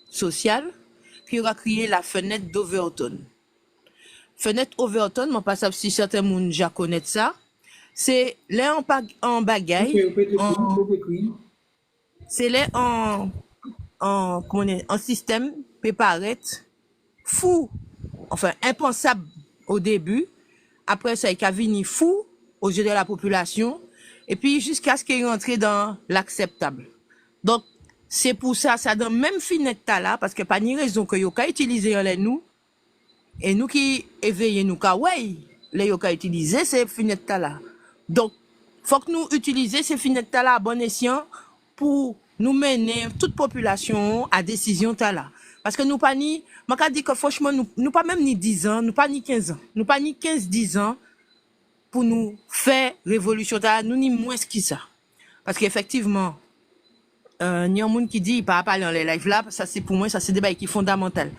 sociale, qui a créé la fenêtre d'Overton. Fenêtre Overton, moi pas si certains monde déjà connaissent ça. C'est là en bagaille, c'est là en système peut paraître fou, enfin impensable au début. Après ça, il a venu fou aux yeux de la population. Et puis jusqu'à ce qu'il rentre dans l'acceptable. Donc, c'est pour ça, ça donne même finette là, parce que pas ni raison que yo ka utiliser les nous, et nous qui éveillons nous ka ouais, les yo ka utiliser ces finettes là. Donc, faut que nous utiliser ces finettes là à bon escient pour nous mener toute population à décision là. Parce que nous pas ni, moi ka dit que franchement nous pas même ni 10 ans, nous pas ni 15 ans, nous pas ni 15-10 ans pour nous faire révolution là, nous ni moins que ça. Parce qu'effectivement, il y a un monde qui dit il pas parler dans les lives là, ça c'est pour moi ça c'est débat qui est fondamental.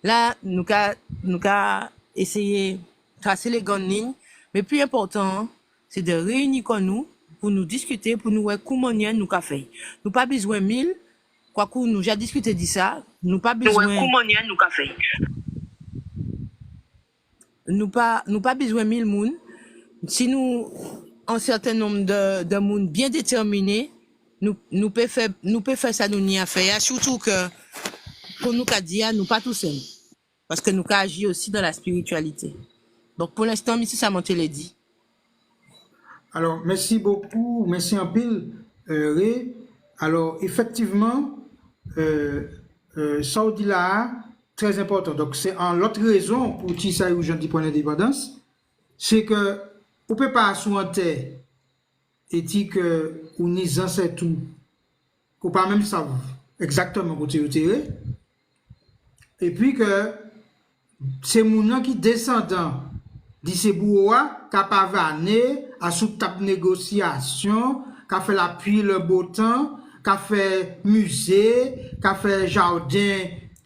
Là nous ca essayer tracer les grandes lignes, mais plus important c'est de réunir comme nous pour nous discuter, pour nous voir comment nous ca faire. Nous pas besoin 1000 quoi que nous j'ai discuté de ça, nous pas besoin comment nous ca faire. Nous pas besoin 1000 moun. Si nous un certain nombre de monde bien déterminés, nous peut faire ça nous n'y a fait, surtout que pour nous qu'a dit nous pas tout seuls parce que nous qu'a agi aussi dans la spiritualité. Donc pour l'instant ici ça monte les dit. Alors merci beaucoup, merci en pile Ré. Alors effectivement ça dit là très important. Donc c'est en l'autre raison pour qui ça aujourd'hui dit pour l'indépendance, c'est que on peut pas sous en terre et dit que ou ni ancêtres tout qu'on pas même savoir exactement côté tiré et puis que c'est moun qui descendant d'ici boua qui a pavané à sous table négociation qui a fait la pluie le beau temps qui a fait musée qui a fait jardin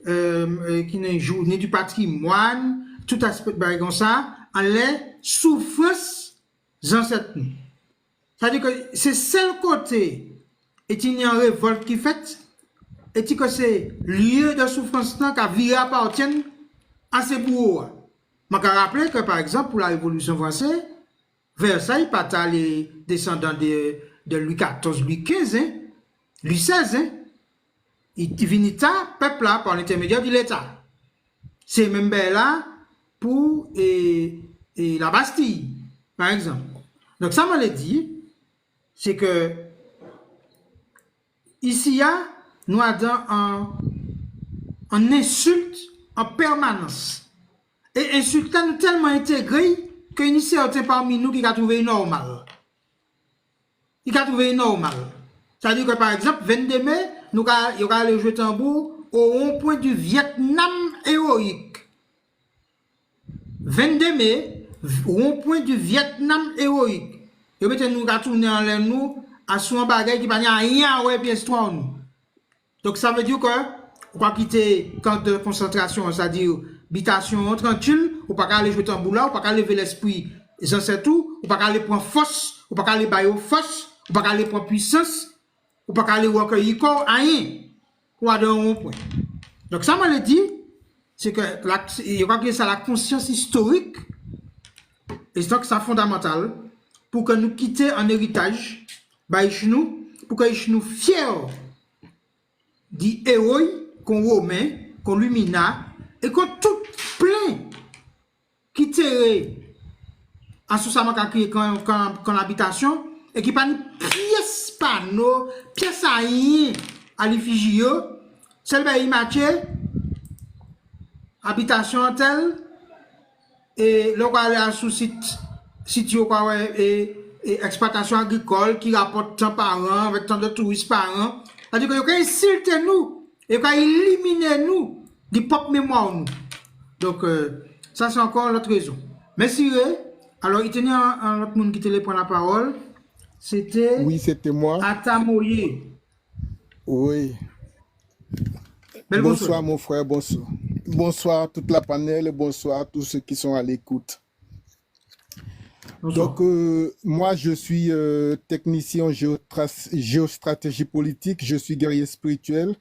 qui n'est journée du patrimoine tout aspect de comme ça en les souffrances ancêtres. C'est-à-dire que c'est seul côté et il y a une révolte qui fait et que c'est lieu de souffrance qui appartient à ces bourreaux. Je me rappelle que par exemple pour la Révolution française, Versailles pas les descendants de Louis XIV, Louis XV, hein, Louis XVI, hein, il vient peuple là par l'intermédiaire de l'État. C'est même là pour la Bastille, par exemple. Donc ça m'a dit, c'est que ici nous avons un insulte en permanence. Et insultant nous tellement intégré qu'il y a certains parmi nous qui a trouvé normal. Il a trouvé normal. C'est-à-dire que par exemple, 22 mai, nous allons aller jouer tambour au rond-point du Vietnam héroïque. 22 mai, rond-point du Vietnam héroïque. Et maintenant, nous allons tourner en l'air nous à son bagage qui n'a rien à voir avec l'histoire. Donc ça veut dire que on va quitter camp de concentration, c'est-à-dire habitation tranquille, ou pas aller jouer tambour là, ou pas aller lever l'esprit, j'en sais tout, ou pas aller prendre force, ou pas aller bailler force, ou pas aller prendre puissance, ou pas aller recueillir corps, rien. Ou à un point. Donc ça m'a dit, c'est que il va que ça la conscience historique, et c'est donc ça fondamental pour que nous quittions un héritage, pour que nous fiers des héros qu'on romain, qu'on lumina, et qu'on tout plein qui tirait en sous sa qu'en habitation, et qui pas une pièce panneau, pièce à rien à l'effigie, celle ben il matché, habitation telle, et là on va aller à sous site et exploitation agricole qui rapporte tant par an, avec tant de touristes par an. C'est-à-dire qu'il y a insulté nous, et qu'il y a éliminé nous, du peuple mémoire nous. Donc, ça c'est encore l'autre raison. Merci Ré. Alors, il tenait un autre monde qui te prendre la parole. C'était... Oui, c'était moi. Atamoye. Oui. Bonsoir mon frère, bonsoir. Bonsoir à toute la panel, bonsoir à tous ceux qui sont à l'écoute. Donc, moi, je suis technicien en géostratégie politique, je suis guerrier spirituel,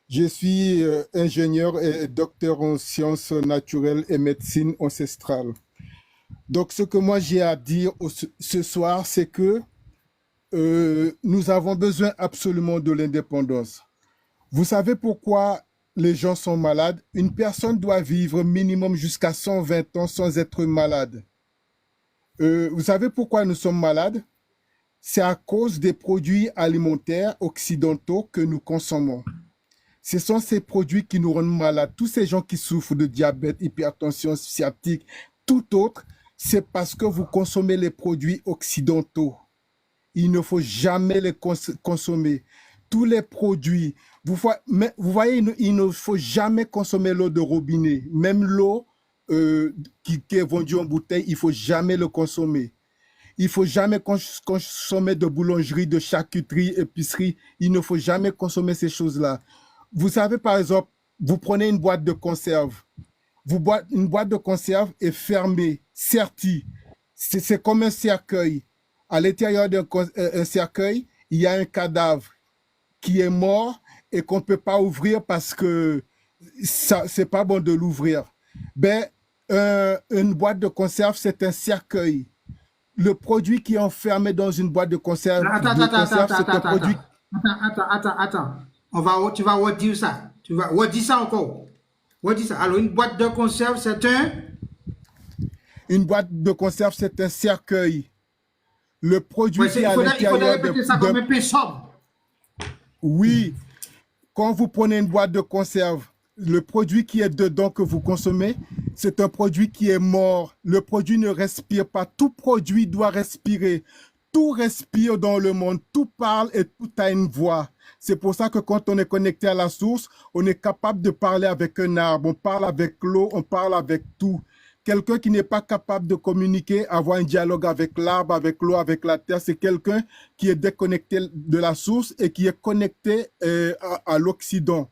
je suis ingénieur et docteur en sciences naturelles et médecine ancestrale. Donc, ce que moi j'ai à dire ce soir, c'est que nous avons besoin absolument de l'indépendance. Vous savez pourquoi les gens sont malades. Une personne doit vivre minimum jusqu'à 120 ans sans être malade. Vous savez pourquoi nous sommes malades? C'est à cause des produits alimentaires occidentaux que nous consommons. Ce sont ces produits qui nous rendent malades. Tous ces gens qui souffrent de diabète, hypertension, sciatique, tout autre, c'est parce que vous consommez les produits occidentaux. Il ne faut jamais les consommer. Tous les produits, vous voyez, il ne faut jamais consommer l'eau de robinet. Même l'eau qui est vendue en bouteille, il ne faut jamais le consommer. Il ne faut jamais consommer de boulangerie, de charcuterie, épicerie. Il ne faut jamais consommer ces choses-là. Vous savez, par exemple, vous prenez une boîte de conserve. Une boîte de conserve est fermée, sertie. C'est comme un cercueil. À l'intérieur d'un cercueil, il y a un cadavre qui est mort et qu'on ne peut pas ouvrir parce que c'est pas bon de l'ouvrir. Ben, une boîte de conserve, c'est un cercueil. Le produit qui est enfermé dans une boîte de conserve, c'est un produit... Attends. Tu vas redire ça. Tu vas redire ça encore. Redire ça. Alors, une boîte de conserve, c'est un... Une boîte de conserve, c'est un cercueil. Le produit qui est à l'intérieur... Il faudrait répéter ça comme un peu sobre. Oui. Quand vous prenez une boîte de conserve, le produit qui est dedans que vous consommez, c'est un produit qui est mort. Le produit ne respire pas. Tout produit doit respirer. Tout respire dans le monde. Tout parle et tout a une voix. C'est pour ça que quand on est connecté à la source, on est capable de parler avec un arbre. On parle avec l'eau, on parle avec tout. Quelqu'un qui n'est pas capable de communiquer, avoir un dialogue avec l'arbre, avec l'eau, avec la terre, c'est quelqu'un qui est déconnecté de la source et qui est connecté à l'Occident.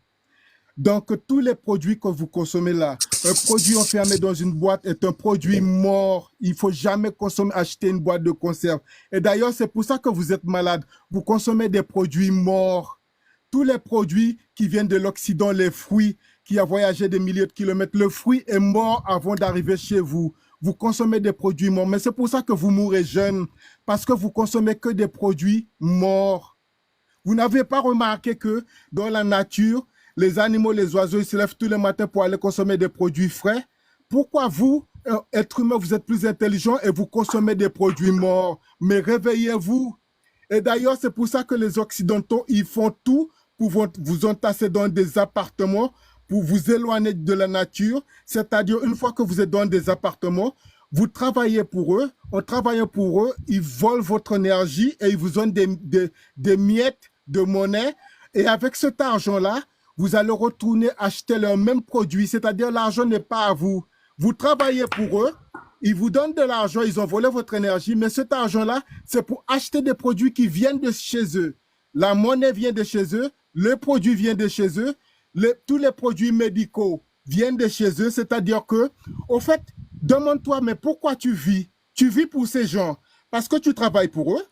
Donc, tous les produits que vous consommez là, un produit enfermé dans une boîte est un produit mort. Il ne faut jamais acheter une boîte de conserve. Et d'ailleurs, c'est pour ça que vous êtes malade. Vous consommez des produits morts. Tous les produits qui viennent de l'Occident, les fruits, qui a voyagé des milliers de kilomètres, le fruit est mort avant d'arriver chez vous. Vous consommez des produits morts. Mais c'est pour ça que vous mourrez jeune, parce que vous consommez que des produits morts. Vous n'avez pas remarqué que dans la nature, les animaux, les oiseaux, ils se lèvent tous les matins pour aller consommer des produits frais. Pourquoi vous, être humain, vous êtes plus intelligent et vous consommez des produits morts? Mais réveillez-vous. Et d'ailleurs, c'est pour ça que les Occidentaux, ils font tout pour vous entasser dans des appartements, pour vous éloigner de la nature. C'est-à-dire, une fois que vous êtes dans des appartements, vous travaillez pour eux. En travaillant pour eux, ils volent votre énergie et ils vous donnent des miettes de monnaie. Et avec cet argent-là, vous allez retourner acheter leur même produit. C'est-à-dire, l'argent n'est pas à vous. Vous travaillez pour eux. Ils vous donnent de l'argent, ils ont volé votre énergie, mais cet argent-là, c'est pour acheter des produits qui viennent de chez eux. La monnaie vient de chez eux, le produit vient de chez eux, tous les produits médicaux viennent de chez eux, c'est-à-dire que, au fait, demande-toi, mais pourquoi tu vis? Tu vis pour ces gens parce que tu travailles pour eux,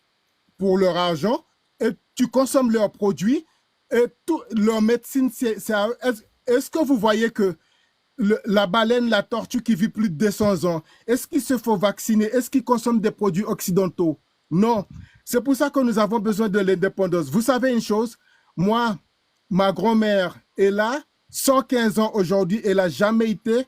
pour leur argent, et tu consommes leurs produits, et leur médecine, est-ce que vous voyez que la baleine, la tortue qui vit plus de 200 ans, est-ce qu'il se faut vacciner? Est-ce qu'ils consomment des produits occidentaux? Non. C'est pour ça que nous avons besoin de l'indépendance. Vous savez une chose? Moi, ma grand-mère est là, 115 ans aujourd'hui, elle n'a jamais été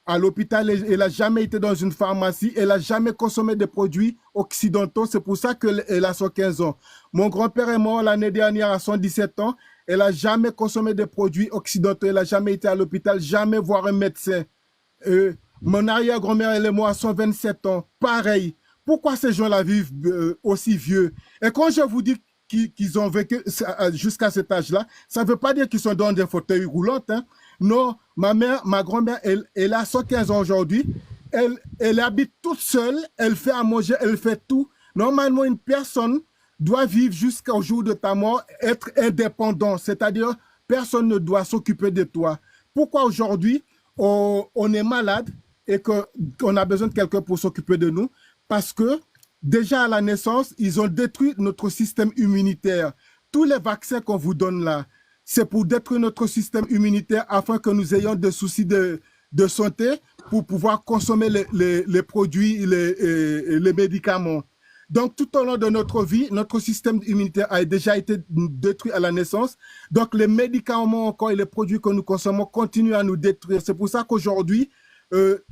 à l'hôpital, elle n'a jamais été dans une pharmacie, elle n'a jamais consommé des produits occidentaux. C'est pour ça qu'elle a 115 ans. Mon grand-père est mort l'année dernière à 117 ans. Elle n'a jamais consommé des produits occidentaux. Elle n'a jamais été à l'hôpital, jamais voir un médecin. Mon arrière-grand-mère, elle est morte à 127 ans. Pareil. Pourquoi ces gens-là vivent aussi vieux? Et quand je vous dis qu'ils ont vécu jusqu'à cet âge-là, ça ne veut pas dire qu'ils sont dans des fauteuils roulants. Hein. Non, ma grand-mère, elle a 115 ans aujourd'hui. Elle habite toute seule. Elle fait à manger, elle fait tout. Normalement, une personne doit vivre jusqu'au jour de ta mort, être indépendant. C'est-à-dire, personne ne doit s'occuper de toi. Pourquoi aujourd'hui, on est malade et qu'on a besoin de quelqu'un pour s'occuper de nous? Parce que déjà à la naissance, ils ont détruit notre système immunitaire. Tous les vaccins qu'on vous donne là, c'est pour détruire notre système immunitaire afin que nous ayons des soucis de santé pour pouvoir consommer les produits, les médicaments. Donc, tout au long de notre vie, notre système immunitaire a déjà été détruit à la naissance. Donc, les médicaments encore et les produits que nous consommons continuent à nous détruire. C'est pour ça qu'aujourd'hui,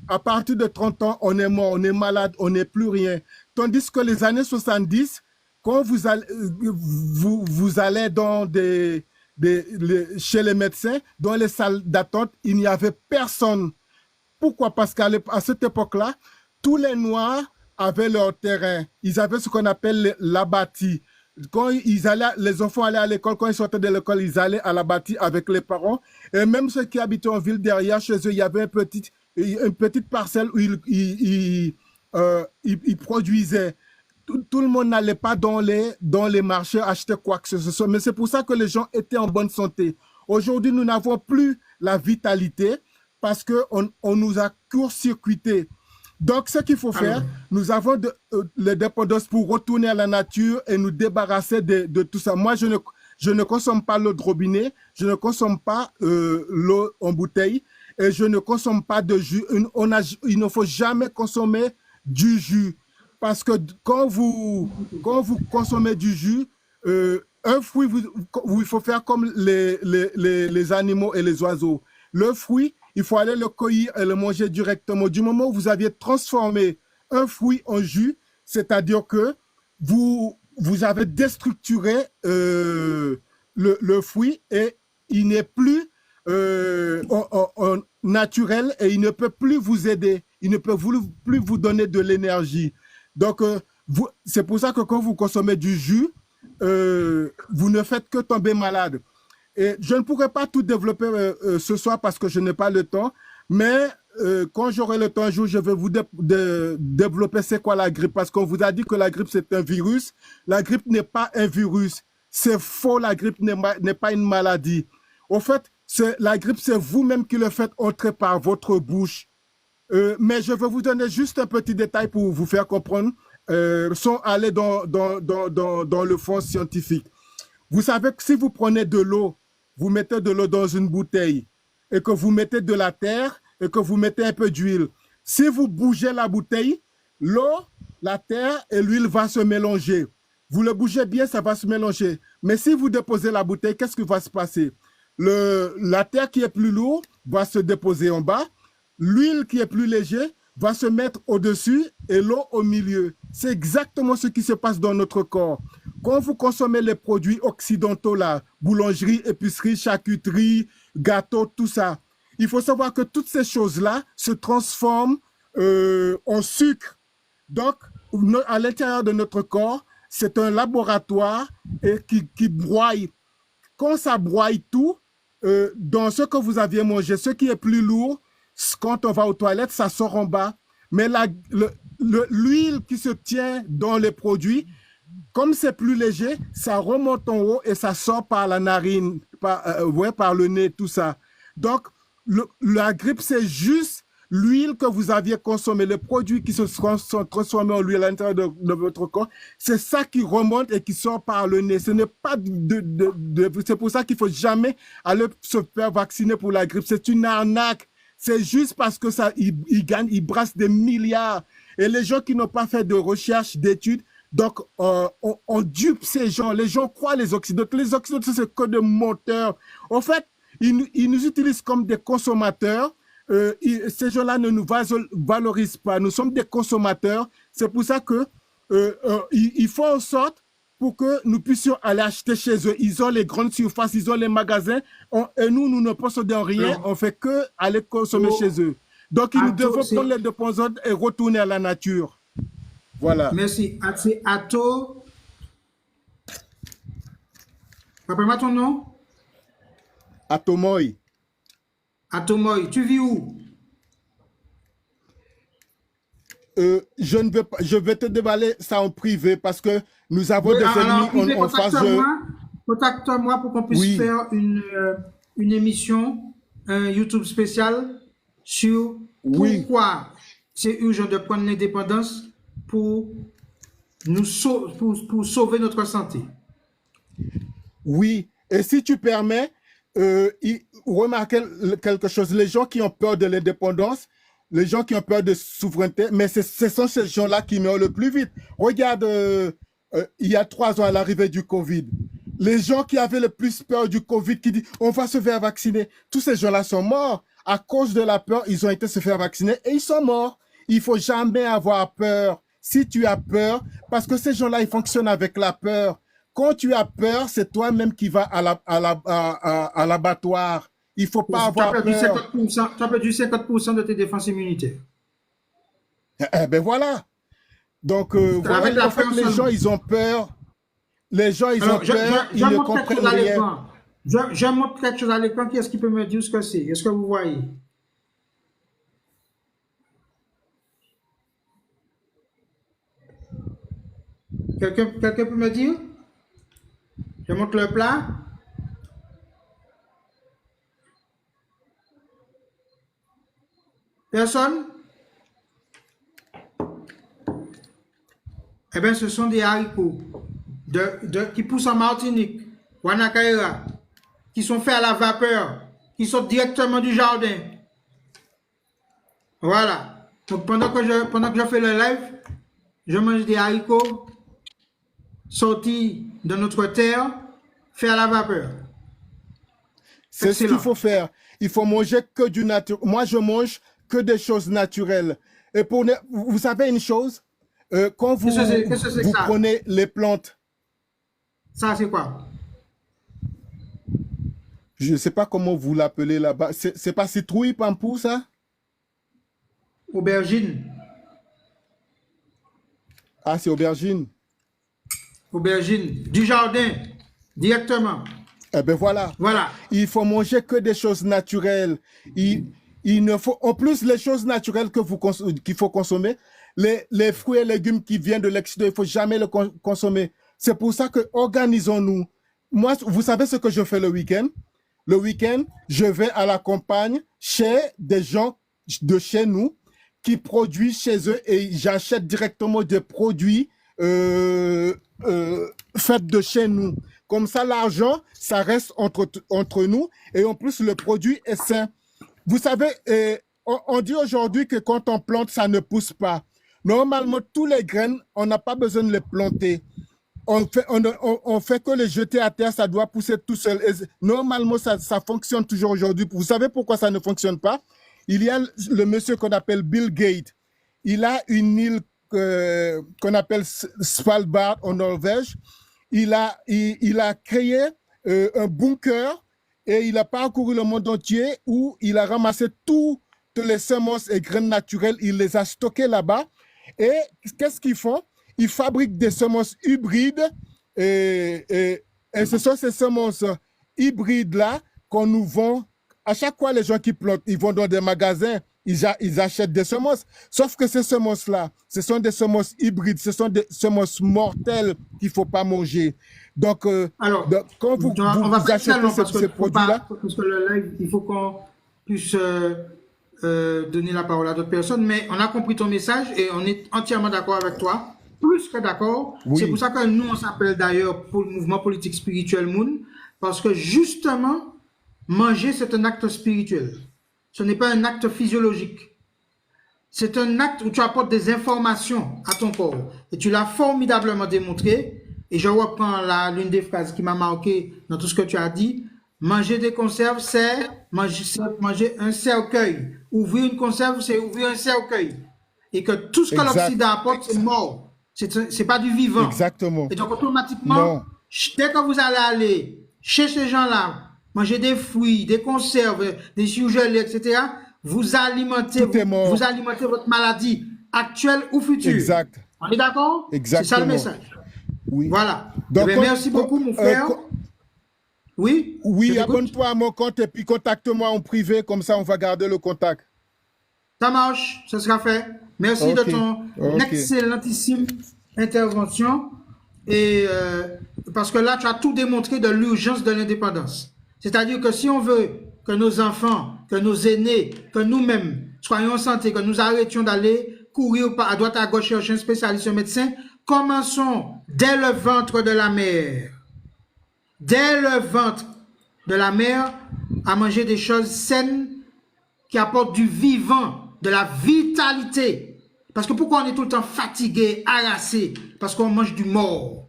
à partir de 30 ans, on est mort, on est malade, on n'est plus rien. Tandis que les années 70, quand vous allez dans chez les médecins, dans les salles d'attente, il n'y avait personne. Pourquoi? Parce qu'à cette époque-là, tous les Noirs avaient leur terrain. Ils avaient ce qu'on appelle l'abattis. Quand les enfants allaient à l'école, quand ils sortaient de l'école, ils allaient à l'abattis avec les parents. Et même ceux qui habitaient en ville, derrière chez eux, il y avait une petite parcelle où ils produisaient. Tout le monde n'allait pas dans les marchés acheter quoi que ce soit. Mais c'est pour ça que les gens étaient en bonne santé. Aujourd'hui, nous n'avons plus la vitalité parce qu'on nous a court-circuité. Donc, ce qu'il faut faire, nous avons les dépendances pour retourner à la nature et nous débarrasser de tout ça. Moi, je ne consomme pas l'eau de robinet, je ne consomme pas l'eau en bouteille et je ne consomme pas de jus. Il ne faut jamais consommer du jus. Parce que quand vous consommez du jus, un fruit, il faut faire comme les animaux et les oiseaux. Le fruit, il faut aller le cueillir et le manger directement. Du moment où vous aviez transformé un fruit en jus, c'est-à-dire que vous avez déstructuré le fruit et il n'est plus naturel et il ne peut plus vous aider. Il ne peut plus vous donner de l'énergie. Donc, c'est pour ça que quand vous consommez du jus, vous ne faites que tomber malade. Et je ne pourrais pas tout développer ce soir parce que je n'ai pas le temps, mais quand j'aurai le temps un jour, je vais vous développer c'est quoi la grippe, parce qu'on vous a dit que la grippe c'est un virus. La grippe n'est pas un virus. C'est faux, la grippe n'est pas une maladie. Au fait, la grippe, c'est vous-même qui le faites entrer par votre bouche. Mais je vais vous donner juste un petit détail pour vous faire comprendre, sans aller dans le fond scientifique. Vous savez que si vous prenez de l'eau, vous mettez de l'eau dans une bouteille et que vous mettez de la terre et que vous mettez un peu d'huile, si vous bougez la bouteille, l'eau, la terre et l'huile vont se mélanger. Vous le bougez bien, ça va se mélanger. Mais si vous déposez la bouteille, qu'est-ce qui va se passer? La terre qui est plus lourde va se déposer en bas. L'huile qui est plus léger va se mettre au-dessus et l'eau au milieu. C'est exactement ce qui se passe dans notre corps. Quand vous consommez les produits occidentaux, là, boulangerie, épicerie, charcuterie, gâteau, tout ça, il faut savoir que toutes ces choses-là se transforment en sucre. Donc, à l'intérieur de notre corps, c'est un laboratoire qui broie. Quand ça broie tout, dans ce que vous aviez mangé, ce qui est plus lourd, quand on va aux toilettes, ça sort en bas. Mais l'huile qui se tient dans les produits, comme c'est plus léger, ça remonte en haut et ça sort par la narine, par le nez, tout ça. Donc, la grippe, c'est juste l'huile que vous aviez consommée, les produits qui se sont transformés en huile à l'intérieur de votre corps, c'est ça qui remonte et qui sort par le nez. Ce n'est pas c'est pour ça qu'il ne faut jamais aller se faire vacciner pour la grippe. C'est une arnaque. C'est juste parce que ils brassent des milliards. Et les gens qui n'ont pas fait de recherche, d'études, donc on dupe ces gens. Les gens croient les Occidentaux. Les Occidentaux, c'est que des menteurs. En fait, ils nous utilisent comme des consommateurs. Ces gens-là ne nous valorisent pas. Nous sommes des consommateurs. C'est pour ça que ils font en sorte pour que nous puissions aller acheter chez eux. Ils ont les grandes surfaces, ils ont les magasins, et nous ne possédons rien, on fait que aller consommer chez eux. Donc, nous devons prendre les dépendances et retourner à la nature. Voilà. Merci. C'est Ato. Rappelle-moi ton nom. Atomoy. Atomoy. Tu vis où? Je vais te déballer ça en privé parce que nous avons des ennemis en face de... Contacte-moi pour qu'on puisse faire une émission, un YouTube spécial sur pourquoi c'est urgent de prendre l'indépendance pour sauver notre santé. Oui, et si tu permets, remarquez quelque chose, les gens qui ont peur de l'indépendance, les gens qui ont peur de souveraineté, mais ce sont ces gens-là qui meurent le plus vite. Regarde, il y a 3 ans à l'arrivée du Covid, les gens qui avaient le plus peur du Covid, qui disent on va se faire vacciner, tous ces gens-là sont morts. À cause de la peur, ils ont été se faire vacciner et ils sont morts. Il faut jamais avoir peur. Si tu as peur, parce que ces gens-là, ils fonctionnent avec la peur. Quand tu as peur, c'est toi-même qui vas à l'abattoir. Il faut pas Tu as avoir perdu peur. 50%, tu as perdu 50% de tes défenses immunitaires. Ben voilà. Donc, voilà, Avec la en fait, peur les gens, seulement. ils ont peur. Les gens, ils ont Alors, peur, je ils ne montre quelque chose comprennent à rien. l'écran. Je montre quelque chose à l'écran. Qui est-ce qui peut me dire ce que c'est? Est-ce que vous voyez? Quelqu'un peut me dire? Je montre le plat. Personne? Eh bien, ce sont des haricots qui poussent en Martinique, Wanakaira, qui sont faits à la vapeur, qui sortent directement du jardin. Voilà. Donc, pendant que je fais le live, je mange des haricots sortis de notre terre, faits à la vapeur. C'est ce qu'il Excellent. faut faire. Il faut manger que du naturel. Moi, je mange que des choses naturelles. Et vous savez une chose, quand Qu'est-ce que c'est que vous ça? prenez les plantes, Ça, c'est quoi? je ne sais pas comment vous l'appelez là-bas, c'est pas citrouille, pampou, ça? Aubergine. Ah, c'est aubergine. Aubergine. Du jardin. Directement. Eh ben voilà. Voilà. Il faut manger que des choses naturelles. Il ne faut, en plus, les choses naturelles qu'il faut consommer, les fruits et légumes qui viennent de l'extérieur, il faut jamais les consommer. C'est pour ça que organisons-nous. Moi, vous savez ce que je fais le week-end? Le week-end, je vais à la campagne chez des gens de chez nous qui produisent chez eux et j'achète directement des produits faits de chez nous. Comme ça, l'argent, ça reste entre nous et en plus, le produit est sain. Vous savez, on dit aujourd'hui que quand on plante, ça ne pousse pas. Normalement, tous les graines, on n'a pas besoin de les planter. On fait que les jeter à terre, ça doit pousser tout seul. Et normalement, ça fonctionne toujours aujourd'hui. Vous savez pourquoi ça ne fonctionne pas? Il y a le monsieur qu'on appelle Bill Gates. Il a une île qu'on appelle Svalbard en Norvège. Il a créé un bunker et il a parcouru le monde entier où il a ramassé toutes les semences et graines naturelles. Il les a stockées là-bas. Et qu'est-ce qu'ils font? Ils fabriquent des semences hybrides et ce sont ces semences hybrides-là qu'on nous vend. À chaque fois, les gens qui plantent, ils vont dans des magasins, ils achètent des semences. Sauf que ces semences-là, ce sont des semences hybrides, ce sont des semences mortelles qu'il ne faut pas manger. Donc, Alors, quand vous on va faire ça, achetez ces produits-là, parce que le live, il faut qu'on puisse donner la parole à d'autres personnes, mais on a compris ton message et on est entièrement d'accord avec toi, plus que d'accord. Oui. C'est pour ça que nous, on s'appelle d'ailleurs pour le mouvement politique spirituel Moon, parce que justement, manger, c'est un acte spirituel. Ce n'est pas un acte physiologique. C'est un acte où tu apportes des informations à ton corps. Et tu l'as formidablement démontré. Et je reprends l'une des phrases qui m'a marqué dans tout ce que tu as dit. Manger des conserves, c'est manger un cercueil. Ouvrir une conserve, c'est ouvrir un cercueil. Et que tout ce que Exact. l'Occident apporte, c'est mort. C'est pas du vivant. Exactement. Et donc, automatiquement, Non. dès que vous allez aller chez ces gens-là, manger des fruits, des conserves, des surgelés, etc., vous alimentez votre maladie actuelle ou future. Exact. On est d'accord? C'est ça le Exactement. message. Oui. Voilà. Donc, Eh bien, merci beaucoup, mon frère. Oui? Je Oui, t'écoute. abonne-toi à mon compte et puis contacte-moi en privé, comme ça on va garder le contact. Ça marche, ça sera fait. Merci de Ok, ton ok. excellentissime intervention. Et parce que là, tu as tout démontré de l'urgence de l'indépendance. C'est-à-dire que si on veut que nos enfants, que nos aînés, que nous-mêmes soyons en santé, que nous arrêtions d'aller courir à droite à gauche chercher un spécialiste, un médecin, commençons dès le ventre de la mère. Dès le ventre de la mère, à manger des choses saines qui apportent du vivant de la vitalité. Parce que pourquoi on est tout le temps fatigué, harassé? Parce qu'on mange du mort.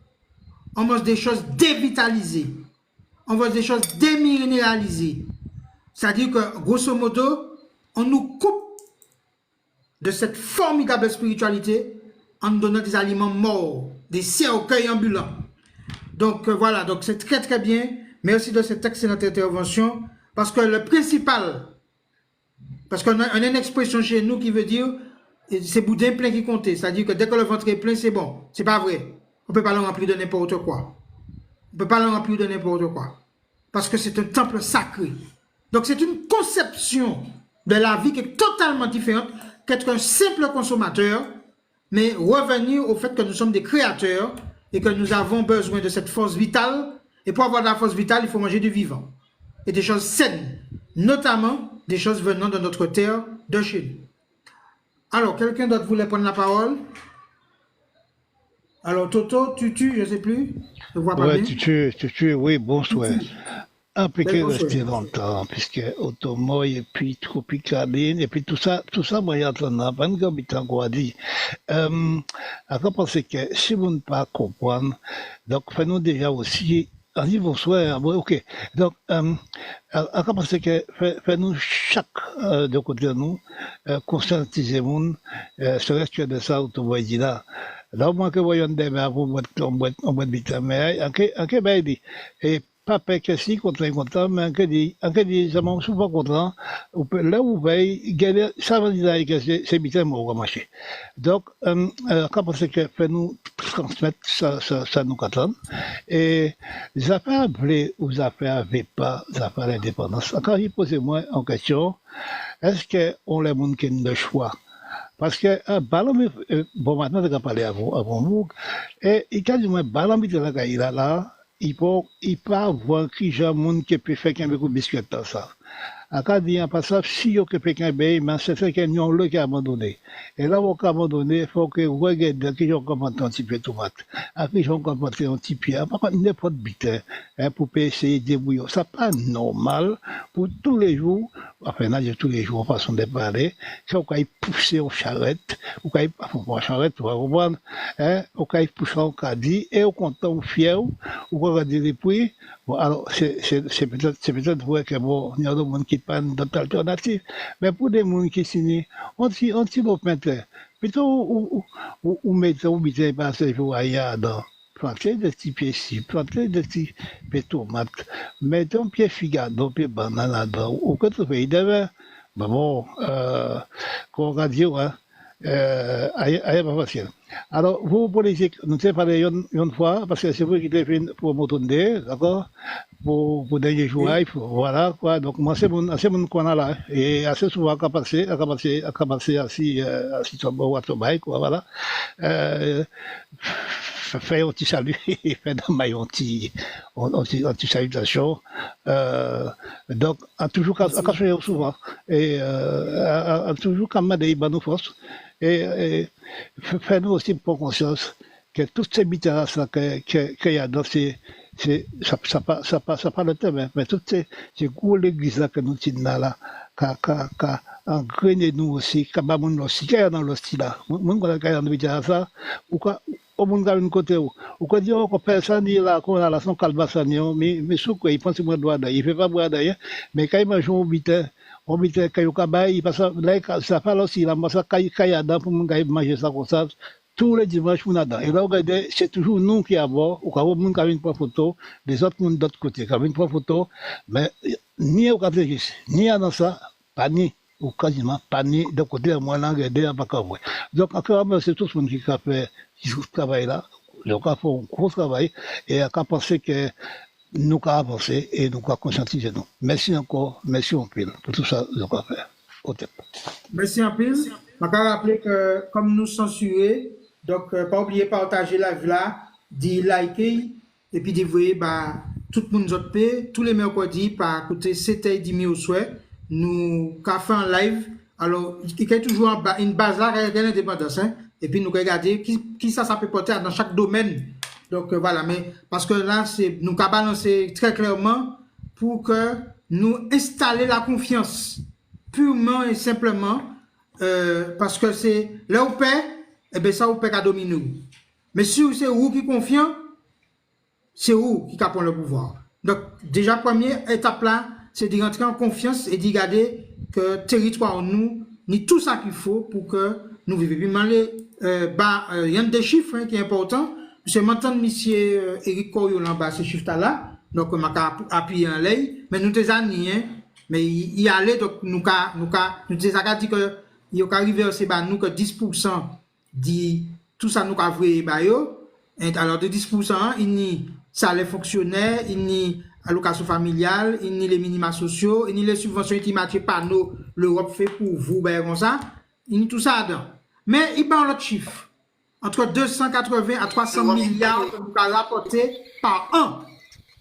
On mange des choses dévitalisées. On mange des choses déminéralisées. C'est-à-dire que, grosso modo, on nous coupe de cette formidable spiritualité en nous donnant des aliments morts, des cercueils ambulants. Donc voilà, donc c'est très très bien. Merci de cette excellente intervention. Parce que le principal, parce qu'on a une expression chez nous qui veut dire c'est boudin plein qui compte. C'est-à-dire que dès que le ventre est plein, c'est bon. C'est pas vrai. On peut pas le remplir de n'importe quoi. On peut pas le remplir de n'importe quoi. Parce que c'est un temple sacré. Donc c'est une conception de la vie qui est totalement différente qu'être un simple consommateur, mais revenir au fait que nous sommes des créateurs et que nous avons besoin de cette force vitale. Et pour avoir de la force vitale, il faut manger du vivant. Et des choses saines, notamment des choses venant de notre terre, de chez nous. Alors, quelqu'un d'autre voulait prendre la parole? Alors, Toto, Tutu, je ne sais plus. Je ne vois pas Ouais, bien. Tutu, oui, bonsoir. Tutu. Impliqué Bonsoir. rester longtemps, puisque Otomoy et puis Tropicaline, et puis tout ça, moi, il y a un pas une habitant quoi dit. À penser que si vous ne pas comprendre, donc, fais-nous déjà aussi, on dit bonsoir, bon, ok. Donc, à penser que fais-nous chaque, de côté de nous, conscientiser moun, serait-ce que de ça, Otomoy dit là. Là, moi, que voyons des mères, on boit vite, mais, en Québec, dit, et pas que si content, mais en que dit, ça m'a souvent content, là où vous voyez, ça veut dire que c'est vite, moi, marcher. Donc, quand on sait que fait nous transmettre, ça nous attend. Et, les affaires appelées aux affaires pas, les affaires d'indépendance. Quand il pose moi en question, est-ce qu'on les monde qui ont le choix? Parce que, bon, maintenant, on va parler avant vous, et il y a du moins, ballon de la gaïla là, il peut avoir qui j'ai un monde qui peut faire qu'un peu de biscuit dans ça. En cas de passage, si on peut faire mais c'est fait qu'il y a un qui a abandonné. Et là, on a abandonné, il faut que vous regardiez qui ont commenté un petit peu de tomate, à qui ont commenté un petit peu, par contre, n'importe bitin, pour essayer de débrouiller. Ça pas normal pour tous les jours, enfin, là, tous les jours, en façon de parler, qu'on peut pousser aux charrettes, ou qu'on peut, en charrette, tu vas comprendre, ou qu'on pousser en caddie, et au content, ou fier, ou regarder les prix. Bon, alors, c'est peut-être vrai que bon, il y a des gens qui prennent d'autres alternatives, mais pour des gens qui signent, on t'y mettre, plutôt, ou mettre, ou mettre, passer jour ailleurs, dans, planter des petits pieds ici, planter des petits pieds tomates, mettre un pied figado, pied banane là-dedans, ou que tu fais, ben bon, qu'on va dire, hein, ailleurs pas facile. Alors, vous, politique, nous avons parlé une fois, parce que c'est vous qui avez fait pour m'entendre, d'accord? Pour dernier jour, voilà, quoi. Donc, moi, c'est mon qu'on a là. Et assez souvent, à passer assis sur le bail, quoi, voilà. Fait un petit salut, fait dans ma anti salutation. Donc, toujours souvent. Et, toujours comme des bonnes forces. Et fais-nous aussi prendre conscience que toutes ces bitaras qu'il y a dans ça pas le thème, mais toutes ces gros l'église là que nous tenons là, qu'a engrainé nous aussi, qu'a babon aussi, qu'il y a dans l'hostie là. Mon gars, qu'il y a dans bitaras ça, ou quoi, au monde gars une côté où, ou quoi dire, qu'on personne dit là, qu'on a la son calvassanio, mais sous quoi, il pense que moi dois d'ailleurs, il fait pas boire d'ailleurs, mais quand il mange au bitin, on dit que il passe là, ça fait aussi, là, ça caillada pour manger ça comme ça, tous les dimanches, on a dans. Et là, regardez, c'est toujours nous qui avons, ou quand on a une photo, les autres monde d'autre côté, qui ont une photo, mais ni au catégorie, ni dans ça, pas ni, ou quasiment pas ni, de côté, moi, là, regardez, pas comme moi. Donc, encore, c'est tout le monde qui a fait ce travail là, donc, on a fait un gros travail, et on a pensé que, nous avons avancé et nous avons conscientisé nous. Merci encore, merci en pile pour tout ça que nous avons fait. Au temple. Merci en pile. Je vais rappeler que comme nous censurer, donc pas oublier de partager la vie là, d'y liker et puis d'envoyer tout le monde autre paix, tous les mercredis par côté c'était 10 000 au souhait. Nous avons fait un live. Alors, il y a toujours une base là, il y a l'indépendance. Hein? Et puis nous regarder qui ça peut porter dans chaque domaine. Donc voilà, mais parce que là, nous avons balancé très clairement pour que nous installions la confiance purement et simplement parce que c'est là où paix, et bien ça vous paix qu'à dominer. Mais si c'est vous qui confiant, c'est vous qui capons le pouvoir. Donc, déjà, première étape là, c'est de rentrer en confiance et d'y garder que territoire nous, ni tout ça qu'il faut pour que nous vivions. Il y a des chiffres qui sont importants. Je m'entends monsieur Eric Koyo en bas, ces chiffres-là. Donc, on m'a appuyé en l'œil. Mais nous, t'es amis, hein. Mais il y allait, donc, nous, t'es dit que, il y a arrivé aussi, nous, que 10% dit, tout ça, nous, avoué, alors, de 10%, il n'y a salaire fonctionnaire, il n'y a allocation familiale, il n'y a les minima sociaux, il n'y a les subventions qui matchent par nous, l'Europe fait pour vous, comme ça. Il n'y a tout ça dedans. Mais il y a l'autre chiffre. Entre 280 à 300 milliards que nous avons rapporté par an.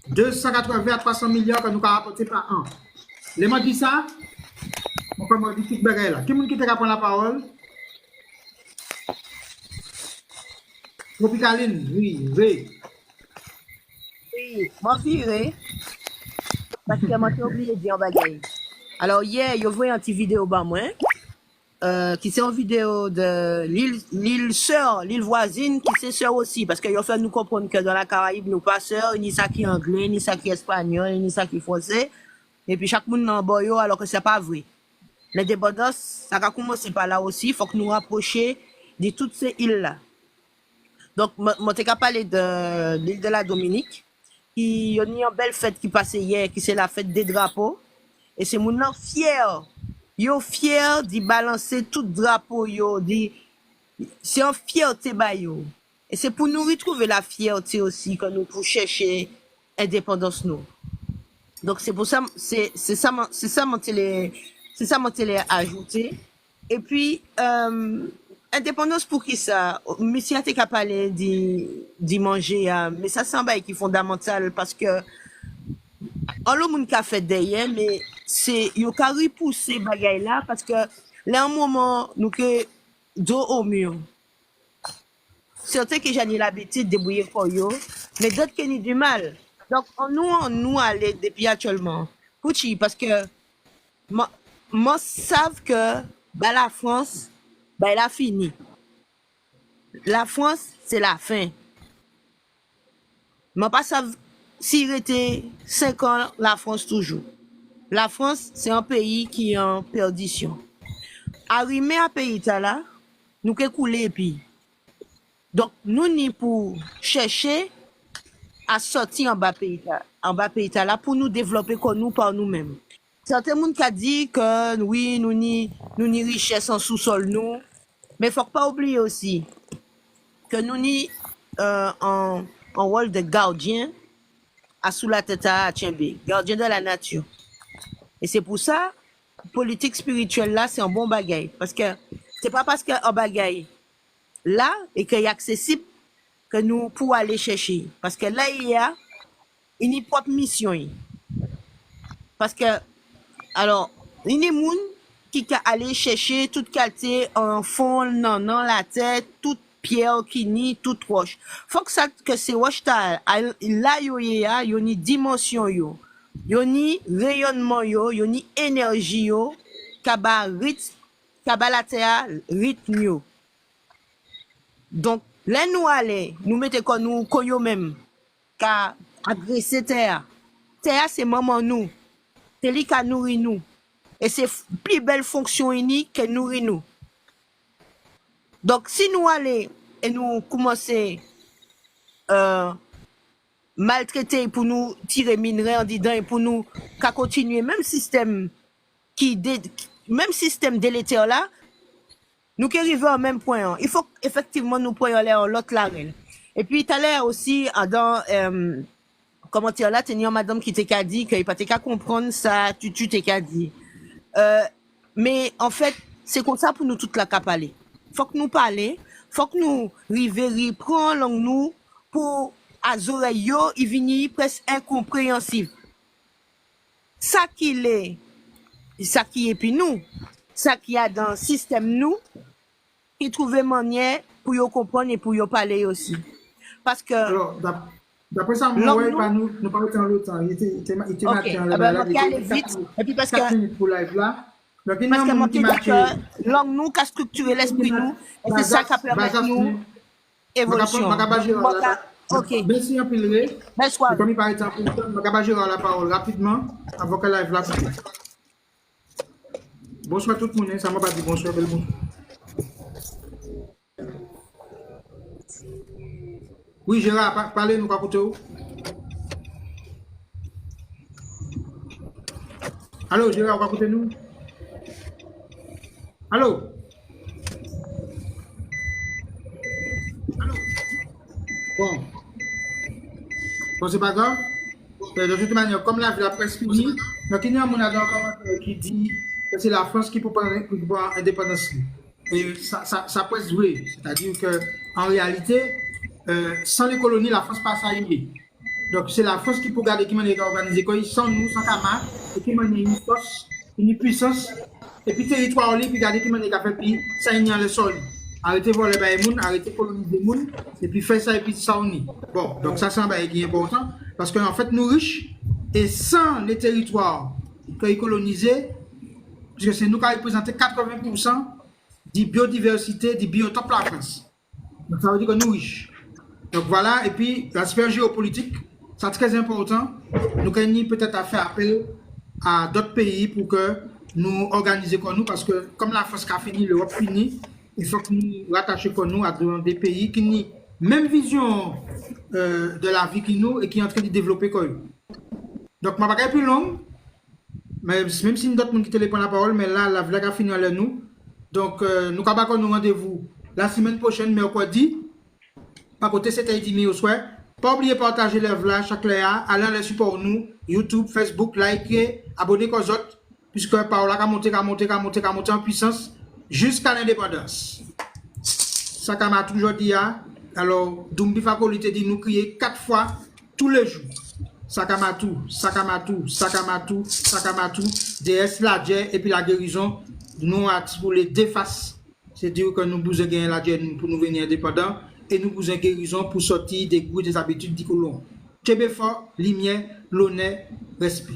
280 à 300 milliards que nous avons rapporté par an. Les mots dit ça, on peut dire tout bagay là. Qui est-ce qui te prendre la parole? Tropicaline, oui, oui. Oui, moi, viré, parce que moi, j'ai oublié de dire un bagay. Alors, hier, il y a vu une petite vidéo, qui c'est une vidéo de l'île sœur, l'île voisine, qui c'est sœur aussi, parce qu'il a fait nous comprendre que dans la Caraïbe, nous pas sœurs, ni ça qui est anglais, ni ça qui est espagnol, ni ça qui est français, et puis chaque monde dans boyo, alors que c'est pas vrai. L'indépendance, ça a commencé par là aussi, il faut que nous rapprochions de toutes ces îles-là. Donc, moi, t'ai qu'à parler de l'île de la Dominique, il y a une belle fête qui passait hier, qui c'est la fête des drapeaux, et c'est mon nom fier. Yo fier d'y balancer tout drapeau yo, c'est en fierté ba yo. Et c'est pour nous retrouver la fierté aussi que nous pour chercher indépendance nous. Donc c'est pour ça c'est ça mon télé ajouté. Et puis indépendance pour qui ça? Monsieur a été capable d'y manger, mais ça c'est un bail qui est fondamental parce que on le monde qui a fait derrière, mais c'est yo ka repousser bagay là parce que là un moment nous que dos au mur. Certains que j'ai l'habitude de débrouiller pour yo, mais d'autres qui ont du mal. Donc on nous aller depuis actuellement. Pouchi parce que moi savent que la France elle a fini. La France c'est la fin. Moi pas savent s'il était 5 ans, la France toujours. La France, c'est un pays qui est en perdition. Arrivé à pays là, nous que couler puis. Donc nous ni pour chercher à sortir en bas pays là pour nous développer comme nous par nous-mêmes. Certains monde qui dit que oui, nous ni richesse en sous-sol nous, mais faut pas oublier aussi que nous ni en rôle de gardien à sous la tête à Tchembe, gardien de la nature. Et c'est pour ça, politique spirituelle là, c'est un bon bagay. Parce que c'est pas parce qu'un bagay là et qu'il est accessible que nous pouvons aller chercher. Parce que là, il y a une propre mission. Parce que, alors, il y a des gens qui peuvent aller chercher toute qualité en fond, dans la tête, toute pierre qui ni toute roche. Faut que ces roches là yo a une dimension yo ni rayonnement yo ni énergie yo kaba la terre rythme yo. Donc là nous aller nous mettez comme nous koyo même ka agresser terre c'est maman nous c'est lui qui nourrit nous et c'est plus belle fonction unique que nourrit nous. Donc, si nous allons et nous commencer maltraiter pour nous tirer minerais en dedans et pour nous continuer même système délétère là, nous qui arrivons au même point. Il faut effectivement nous prenions l'autre larel. Et puis tout à l'heure aussi dans commentaire là, il y a madame qui t'a dit qu'il pas qu'à comprendre ça, tu t'es dit. Mais en fait, c'est comme ça pour nous toute la parler. Faut que nous parler, faut que nous rivière prendre langue nous pour à oreilles yo, il vini presque incompréhensible. Ça qui est puis nous, ça qui a dans le système nous, qui trouve manière pour yo comprendre et pour yo parler aussi. Parce que alors d'après ça moi pas nous pas autant longtemps, il était OK, ben on va aller vite et puis parce que pour live là. Donc, il y a Parce que un moi, monde qui dit m'a que langue nous, qui a structuré l'esprit nous, et c'est ça qui a permis nous évolution. Ok. Merci un peu. Merci. Comme il paraît important, je vais la parole rapidement avant que live la commence. Bonsoir tout le monde, ça m'a pas dit bonsoir, bel bonsoir. Oui, Gérard, parlez nous, Kakuto. Allô, Gérard, écoutez nous. Allô? Bon. Bon, c'est pas grave. De toute manière, comme la presse finie, donc il y a un commentaire qui dit que c'est la France qui peut prendre l'indépendance. Et ça peut se jouer. C'est-à-dire qu'en réalité, sans les colonies, la France passe à y. Donc c'est la France qui peut garder qui m'a organisé, sans nous, sans Kama, et qui m'a une force, une puissance, et puis territoire libre, puis garder qui m'a fait, puis ça y est le sol. Arrêtez de voler les gens, arrêtez de coloniser les gens, et puis faire ça, et puis ça on y. Bon, donc ça c'est un bail qui est important, parce qu'en fait nous riches, et sans les territoires qu'ils colonisés, puisque c'est nous qui représentons 80% de biodiversité, de biotope de la France. Donc ça veut dire que nous riches. Donc voilà, et puis l'aspect géopolitique, c'est très important. Nous avons peut-être à faire appel à d'autres pays pour que nous organisions comme nous, parce que comme la France a fini, l'Europe finit, il faut que nous rattachions comme nous à des pays qui ont la même vision de la vie que nous et qui sont en train de développer comme nous. Donc, ma bagaille est plus longue, mais même si d'autres gens qui te prennent la parole, mais là, la vie a fini avec nous. Donc, nous avons nous rendez-vous la semaine prochaine, mercredi. Par côté, c'était Edimi au soir. Pas oublier de partager les vlogs chaque léa, aller les support nous, YouTube, Facebook, liker, abonner aux autres, puisque Paola a monté en puissance jusqu'à l'indépendance. Ça comme a toujours dit, alors, Dumbi Fakolite dit nous crier 4 fois tous les jours. Sakamatu, Sakamatu, Sakamatu, Sakamatu, DS la djè, et puis la guérison, nous pour les défaces. C'est-à-dire que nous vous gagné la djè pour nous venir indépendants. Et nous vous en guérison pour sortir des goûts et des habitudes du colon. Tchébé fort, lumière, l'honneur, respect.